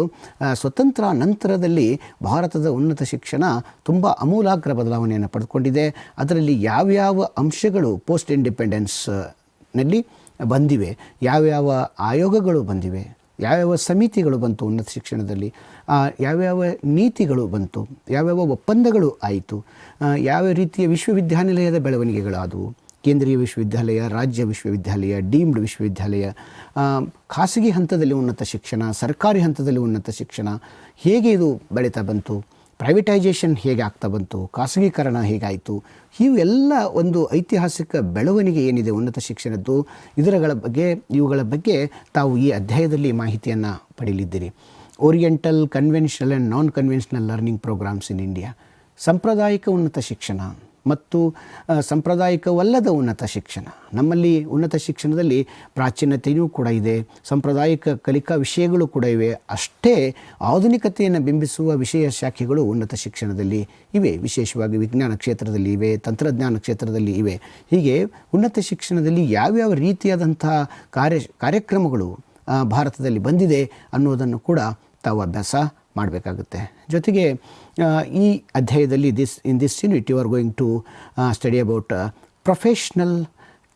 ಸ್ವತಂತ್ರ ನಂತರದಲ್ಲಿ ಭಾರತದ ಉನ್ನತ ಶಿಕ್ಷಣ ತುಂಬ ಅಮೂಲಾಗ್ರ ಬದಲಾವಣೆಯನ್ನು ಪಡೆದುಕೊಂಡಿದೆ. ಅದರಲ್ಲಿ ಯಾವ್ಯಾವ ಅಂಶಗಳು ಪೋಸ್ಟ್ ಇಂಡಿಪೆಂಡೆನ್ಸ್ನಲ್ಲಿ ಬಂದಿವೆ, ಯಾವ್ಯಾವ ಆಯೋಗಗಳು ಬಂದಿವೆ, ಯಾವ್ಯಾವ ಸಮಿತಿಗಳು ಬಂತು ಉನ್ನತ ಶಿಕ್ಷಣದಲ್ಲಿ, ಯಾವ್ಯಾವ ನೀತಿಗಳು ಬಂತು, ಯಾವ್ಯಾವ ಒಪ್ಪಂದಗಳು ಆಯಿತು, ಯಾವ ರೀತಿಯ ವಿಶ್ವವಿದ್ಯಾನಿಲಯದ ಬೆಳವಣಿಗೆಗಳಾದವು, ಕೇಂದ್ರೀಯ ವಿಶ್ವವಿದ್ಯಾಲಯ, ರಾಜ್ಯ ವಿಶ್ವವಿದ್ಯಾಲಯ, ಡೀಮ್ಡ್ ವಿಶ್ವವಿದ್ಯಾಲಯ, ಖಾಸಗಿ ಹಂತದಲ್ಲಿ ಉನ್ನತ ಶಿಕ್ಷಣ, ಸರ್ಕಾರಿ ಹಂತದಲ್ಲಿ ಉನ್ನತ ಶಿಕ್ಷಣ ಹೇಗೆ ಇದು ಬೆಳೀತಾ ಬಂತು, ಪ್ರೈವೇಟೈಜೇಷನ್ ಹೇಗೆ ಆಗ್ತಾ ಬಂತು, ಖಾಸಗೀಕರಣ ಹೇಗಾಯಿತು, ಇವೆಲ್ಲ ಒಂದು ಐತಿಹಾಸಿಕ ಬೆಳವಣಿಗೆ ಏನಿದೆ ಉನ್ನತ ಶಿಕ್ಷಣದ್ದು, ಇವುಗಳ ಬಗ್ಗೆ ತಾವು ಈ ಅಧ್ಯಾಯದಲ್ಲಿ ಮಾಹಿತಿಯನ್ನು ಪಡೆಯಲಿದ್ದೀರಿ. Oriental, conventional and non conventional learning programmes in India. ಸಾಂಪ್ರದಾಯಿಕ ಉನ್ನತ ಶಿಕ್ಷಣ ಮತ್ತು ಸಾಂಪ್ರದಾಯಿಕವಲ್ಲದ ಉನ್ನತ ಶಿಕ್ಷಣ. ನಮ್ಮಲ್ಲಿ ಉನ್ನತ ಶಿಕ್ಷಣದಲ್ಲಿ ಪ್ರಾಚೀನತೆಯೂ ಕೂಡ ಇದೆ, ಸಾಂಪ್ರದಾಯಿಕ ಕಲಿಕಾ ವಿಷಯಗಳು ಕೂಡ ಇವೆ, ಅಷ್ಟೇ ಆಧುನಿಕತೆಯನ್ನು ಬಿಂಬಿಸುವ ವಿಷಯ ಶಾಖೆಗಳು ಉನ್ನತ ಶಿಕ್ಷಣದಲ್ಲಿ ಇವೆ. ವಿಶೇಷವಾಗಿ ವಿಜ್ಞಾನ ಕ್ಷೇತ್ರದಲ್ಲಿ ಇವೆ, ತಂತ್ರಜ್ಞಾನ ಕ್ಷೇತ್ರದಲ್ಲಿ ಇವೆ. ಹೀಗೆ ಉನ್ನತ ಶಿಕ್ಷಣದಲ್ಲಿ ಯಾವ್ಯಾವ ರೀತಿಯಾದಂಥ ಕಾರ್ಯಕ್ರಮಗಳು ಭಾರತದಲ್ಲಿ ಬಂದಿದೆ ಅನ್ನೋದನ್ನು ಕೂಡ ತಾವು ಅಭ್ಯಾಸ ಮಾಡಬೇಕಾಗುತ್ತೆ. ಜೊತೆಗೆ ಈ ಅಧ್ಯಾಯದಲ್ಲಿ in this unit you are going to study about professional,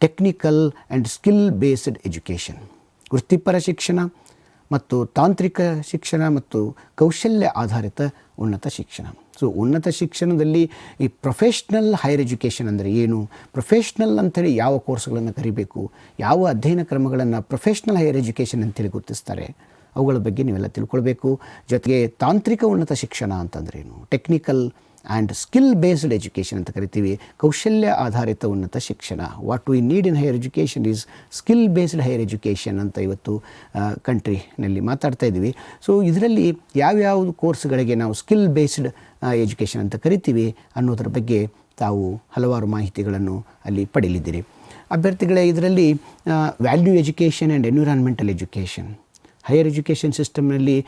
technical and skill based education. ವೃತ್ತಿಪರ ಶಿಕ್ಷಣ ಮತ್ತು ತಾಂತ್ರಿಕ ಶಿಕ್ಷಣ ಮತ್ತು ಕೌಶಲ್ಯ ಆಧಾರಿತ ಉನ್ನತ ಶಿಕ್ಷಣ. ಸೊ ಉನ್ನತ ಶಿಕ್ಷಣದಲ್ಲಿ ಈ ಪ್ರೊಫೆಷ್ನಲ್ ಹೈಯರ್ ಎಜುಕೇಷನ್ ಅಂದರೆ ಏನು, ಪ್ರೊಫೆಷ್ನಲ್ ಅಂಥೇಳಿ ಯಾವ ಕೋರ್ಸ್ಗಳನ್ನು ಕರಿಬೇಕು, ಯಾವ ಅಧ್ಯಯನ ಕ್ರಮಗಳನ್ನು ಪ್ರೊಫೆಷ್ನಲ್ ಹೈಯರ್ ಎಜುಕೇಷನ್ ಅಂತೇಳಿ ಗುರುತಿಸ್ತಾರೆ, ಅವುಗಳ ಬಗ್ಗೆ ನೀವೆಲ್ಲ ತಿಳ್ಕೊಳ್ಬೇಕು. ಜೊತೆಗೆ ತಾಂತ್ರಿಕ ಉನ್ನತ ಶಿಕ್ಷಣ ಅಂತಂದ್ರೇನು, technical and skill based education ಅಂತ ಕರಿತೀವಿ, ಕೌಶಲ್ಯ ಆಧಾರಿತ ಉನ್ನತ ಶಿಕ್ಷಣ. What we need in higher education is skill based higher education ಅಂತ ಇವತ್ತು ಕಂಟ್ರಿನಲ್ಲಿ ಮಾತಾಡ್ತಾ ಇದ್ದೀವಿ. ಸೊ ಇದರಲ್ಲಿ ಯಾವ್ಯಾವ ಕೋರ್ಸ್ಗಳಿಗೆ ನಾವು ಸ್ಕಿಲ್ ಬೇಸ್ಡ್ ಎಜುಕೇಷನ್ ಅಂತ ಕರಿತೀವಿ ಅನ್ನೋದ್ರ ಬಗ್ಗೆ ತಾವು ಹಲವಾರು ಮಾಹಿತಿಗಳನ್ನು ಅಲ್ಲಿ ಪಡೆಯಲಿದ್ದೀರಿ. ಅಭ್ಯರ್ಥಿಗಳೇ, ಇದರಲ್ಲಿ value education and environmental education, higher education ಸಿಸ್ಟಮ್ನಲ್ಲಿ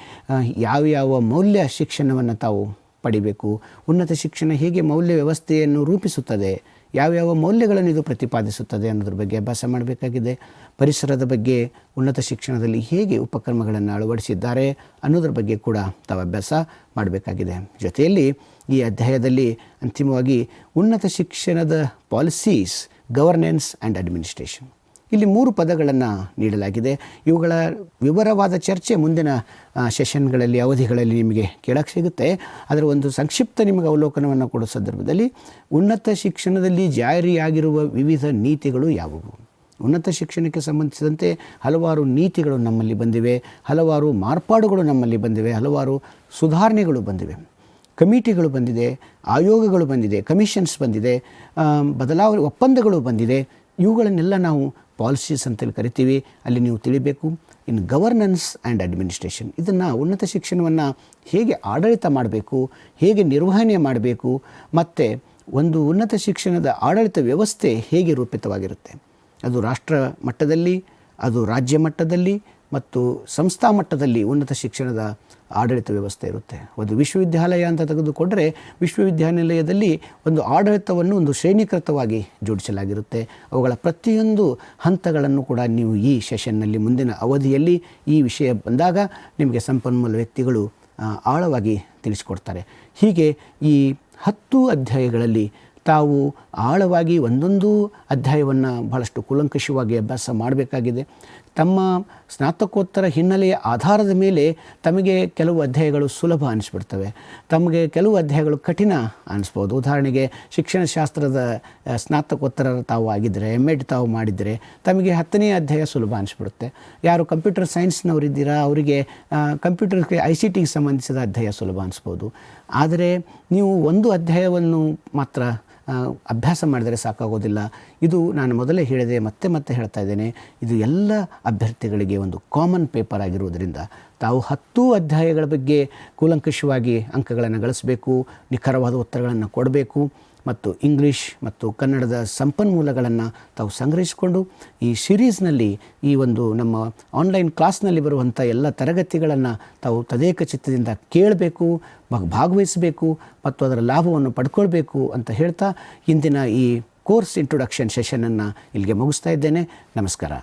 ಯಾವ್ಯಾವ ಮೌಲ್ಯ ಶಿಕ್ಷಣವನ್ನು ತಾವು ಪಡಿಬೇಕು, ಉನ್ನತ ಶಿಕ್ಷಣ ಹೇಗೆ ಮೌಲ್ಯ ವ್ಯವಸ್ಥೆಯನ್ನು ರೂಪಿಸುತ್ತದೆ, ಯಾವ್ಯಾವ ಮೌಲ್ಯಗಳನ್ನು ಇದು ಪ್ರತಿಪಾದಿಸುತ್ತದೆ ಅನ್ನೋದ್ರ ಬಗ್ಗೆ ಅಭ್ಯಾಸ ಮಾಡಬೇಕಾಗಿದೆ. ಪರಿಸರದ ಬಗ್ಗೆ ಉನ್ನತ ಶಿಕ್ಷಣದಲ್ಲಿ ಹೇಗೆ ಉಪಕ್ರಮಗಳನ್ನು ಅಳವಡಿಸಿದ್ದಾರೆ ಅನ್ನೋದ್ರ ಬಗ್ಗೆ ಕೂಡ ತಾವು ಅಭ್ಯಾಸ ಮಾಡಬೇಕಾಗಿದೆ. ಜೊತೆಯಲ್ಲಿ ಈ ಅಧ್ಯಾಯದಲ್ಲಿ ಅಂತಿಮವಾಗಿ ಉನ್ನತ ಶಿಕ್ಷಣದ ಪಾಲಿಸೀಸ್, ಗವರ್ನೆನ್ಸ್ ಆ್ಯಂಡ್ ಅಡ್ಮಿನಿಸ್ಟ್ರೇಷನ್, ಇಲ್ಲಿ 3 ಪದಗಳನ್ನು ನೀಡಲಾಗಿದೆ. ಇವುಗಳ ವಿವರವಾದ ಚರ್ಚೆ ಮುಂದಿನ ಸೆಷನ್ಗಳಲ್ಲಿ, ಅವಧಿಗಳಲ್ಲಿ ನಿಮಗೆ ಕೇಳಕ್ಕೆ ಸಿಗುತ್ತೆ. ಅದರ ಒಂದು ಸಂಕ್ಷಿಪ್ತ ನಿಮಗೆ ಅವಲೋಕನವನ್ನು ಕೊಡೋ ಸಂದರ್ಭದಲ್ಲಿ ಉನ್ನತ ಶಿಕ್ಷಣದಲ್ಲಿ ಜಾರಿಯಾಗಿರುವ ವಿವಿಧ ನೀತಿಗಳು ಯಾವುವು, ಉನ್ನತ ಶಿಕ್ಷಣಕ್ಕೆ ಸಂಬಂಧಿಸಿದಂತೆ ಹಲವಾರು ನೀತಿಗಳು ನಮ್ಮಲ್ಲಿ ಬಂದಿವೆ, ಹಲವಾರು ಮಾರ್ಪಾಡುಗಳು ನಮ್ಮಲ್ಲಿ ಬಂದಿವೆ, ಹಲವಾರು ಸುಧಾರಣೆಗಳು ಬಂದಿವೆ, ಕಮಿಟಿಗಳು ಬಂದಿದೆ, ಆಯೋಗಗಳು ಬಂದಿದೆ, ಕಮಿಷನ್ಸ್ ಬಂದಿದೆ, ಒಪ್ಪಂದಗಳು ಬಂದಿದೆ. ಇವುಗಳನ್ನೆಲ್ಲ ನಾವು ಪಾಲಿಸೀಸ್ ಅಂತೇಳಿ ಕರಿತೀವಿ. ಅಲ್ಲಿ ನೀವು ತಿಳಿಬೇಕು ಇನ್ನು ಗವರ್ನೆನ್ಸ್ ಆ್ಯಂಡ್ ಅಡ್ಮಿನಿಸ್ಟ್ರೇಷನ್, ಇದನ್ನು ಉನ್ನತ ಶಿಕ್ಷಣವನ್ನು ಹೇಗೆ ಆಡಳಿತ ಮಾಡಬೇಕು, ಹೇಗೆ ನಿರ್ವಹಣೆ ಮಾಡಬೇಕು, ಮತ್ತು ಒಂದು ಉನ್ನತ ಶಿಕ್ಷಣದ ಆಡಳಿತ ವ್ಯವಸ್ಥೆ ಹೇಗೆ ರೂಪಿತವಾಗಿರುತ್ತೆ, ಅದು ರಾಷ್ಟ್ರ ಮಟ್ಟದಲ್ಲಿ, ಅದು ರಾಜ್ಯ ಮಟ್ಟದಲ್ಲಿ ಮತ್ತು ಸಂಸ್ಥಾ ಮಟ್ಟದಲ್ಲಿ ಉನ್ನತ ಶಿಕ್ಷಣದ ಆಡಳಿತ ವ್ಯವಸ್ಥೆ ಇರುತ್ತೆ. ಒಂದು ವಿಶ್ವವಿದ್ಯಾಲಯ ಅಂತ ತೆಗೆದುಕೊಂಡರೆ ವಿಶ್ವವಿದ್ಯಾನಿಲಯದಲ್ಲಿ ಒಂದು ಆಡಳಿತವನ್ನು ಒಂದು ಶ್ರೇಣೀಕೃತವಾಗಿ ಜೋಡಿಸಲಾಗಿರುತ್ತೆ. ಅವುಗಳ ಪ್ರತಿಯೊಂದು ಹಂತಗಳನ್ನು ಕೂಡ ನೀವು ಈ ಸೆಷನ್ನಲ್ಲಿ ಮುಂದಿನ ಅವಧಿಯಲ್ಲಿ ಈ ವಿಷಯ ಬಂದಾಗ ನಿಮಗೆ ಸಂಪನ್ಮೂಲ ವ್ಯಕ್ತಿಗಳು ಆಳವಾಗಿ ತಿಳಿಸಿಕೊಡ್ತಾರೆ. ಹೀಗೆ ಈ 10 ಅಧ್ಯಾಯಗಳಲ್ಲಿ ತಾವು ಆಳವಾಗಿ ಒಂದೊಂದು ಅಧ್ಯಾಯವನ್ನು ಬಹಳಷ್ಟು ಕೂಲಂಕಷವಾಗಿ ಅಭ್ಯಾಸ ಮಾಡಬೇಕಾಗಿದೆ. ತಮ್ಮ ಸ್ನಾತಕೋತ್ತರ ಹಿನ್ನೆಲೆಯ ಆಧಾರದ ಮೇಲೆ ತಮಗೆ ಕೆಲವು ಅಧ್ಯಾಯಗಳು ಸುಲಭ ಅನಿಸ್ಬಿಡ್ತವೆ, ತಮಗೆ ಕೆಲವು ಅಧ್ಯಾಯಗಳು ಕಠಿಣ ಅನಿಸ್ಬೋದು. ಉದಾಹರಣೆಗೆ ಶಿಕ್ಷಣಶಾಸ್ತ್ರದ ಸ್ನಾತಕೋತ್ತರ ತಾವು ಆಗಿದ್ದರೆ, MEd ತಾವು ಮಾಡಿದರೆ ತಮಗೆ 10ನೇ ಅಧ್ಯಾಯ ಸುಲಭ ಅನಿಸ್ಬಿಡುತ್ತೆ. ಯಾರು ಕಂಪ್ಯೂಟರ್ ಸೈನ್ಸ್ನವರಿದ್ದೀರಾ ಅವರಿಗೆ ಕಂಪ್ಯೂಟರ್ಗೆ ICTಗೆ ಸಂಬಂಧಿಸಿದ ಅಧ್ಯಾಯ ಸುಲಭ ಅನಿಸ್ಬೋದು. ಆದರೆ ನೀವು ಒಂದು ಅಧ್ಯಾಯವನ್ನು ಮಾತ್ರ ಅಭ್ಯಾಸ ಮಾಡಿದರೆ ಸಾಕಾಗೋದಿಲ್ಲ. ಇದು ನಾನು ಮೊದಲೇ ಹೇಳಿದೆ, ಮತ್ತೆ ಹೇಳ್ತಾ ಇದ್ದೇನೆ, ಇದು ಎಲ್ಲ ಅಭ್ಯರ್ಥಿಗಳಿಗೆ ಒಂದು ಕಾಮನ್ ಪೇಪರ್ ಆಗಿರುವುದರಿಂದ ತಾವು 10 ಅಧ್ಯಾಯಗಳ ಬಗ್ಗೆ ಕೂಲಂಕಷವಾಗಿ ಅಂಕಗಳನ್ನು ಗಳಿಸಬೇಕು, ನಿಖರವಾದ ಉತ್ತರಗಳನ್ನು ಕೊಡಬೇಕು ಮತ್ತು ಇಂಗ್ಲೀಷ್ ಮತ್ತು ಕನ್ನಡದ ಸಂಪನ್ಮೂಲಗಳನ್ನು ತಾವು ಸಂಗ್ರಹಿಸಿಕೊಂಡು ಈ ಸಿರೀಸ್ನಲ್ಲಿ ಈ ಒಂದು ನಮ್ಮ ಆನ್ಲೈನ್ ಕ್ಲಾಸ್ನಲ್ಲಿ ಬರುವಂಥ ಎಲ್ಲ ತರಗತಿಗಳನ್ನು ತಾವು ತದೇಕ ಚಿತ್ತದಿಂದ ಕೇಳಬೇಕು, ಭಾಗವಹಿಸಬೇಕು ಮತ್ತು ಅದರ ಲಾಭವನ್ನು ಪಡ್ಕೊಳ್ಬೇಕು ಅಂತ ಹೇಳ್ತಾ ಇಂದಿನ ಈ ಕೋರ್ಸ್ ಇಂಟ್ರೊಡಕ್ಷನ್ ಸೆಷನನ್ನು ಇಲ್ಲಿಗೆ ಮುಗಿಸ್ತಾ ಇದ್ದೇನೆ. ನಮಸ್ಕಾರ.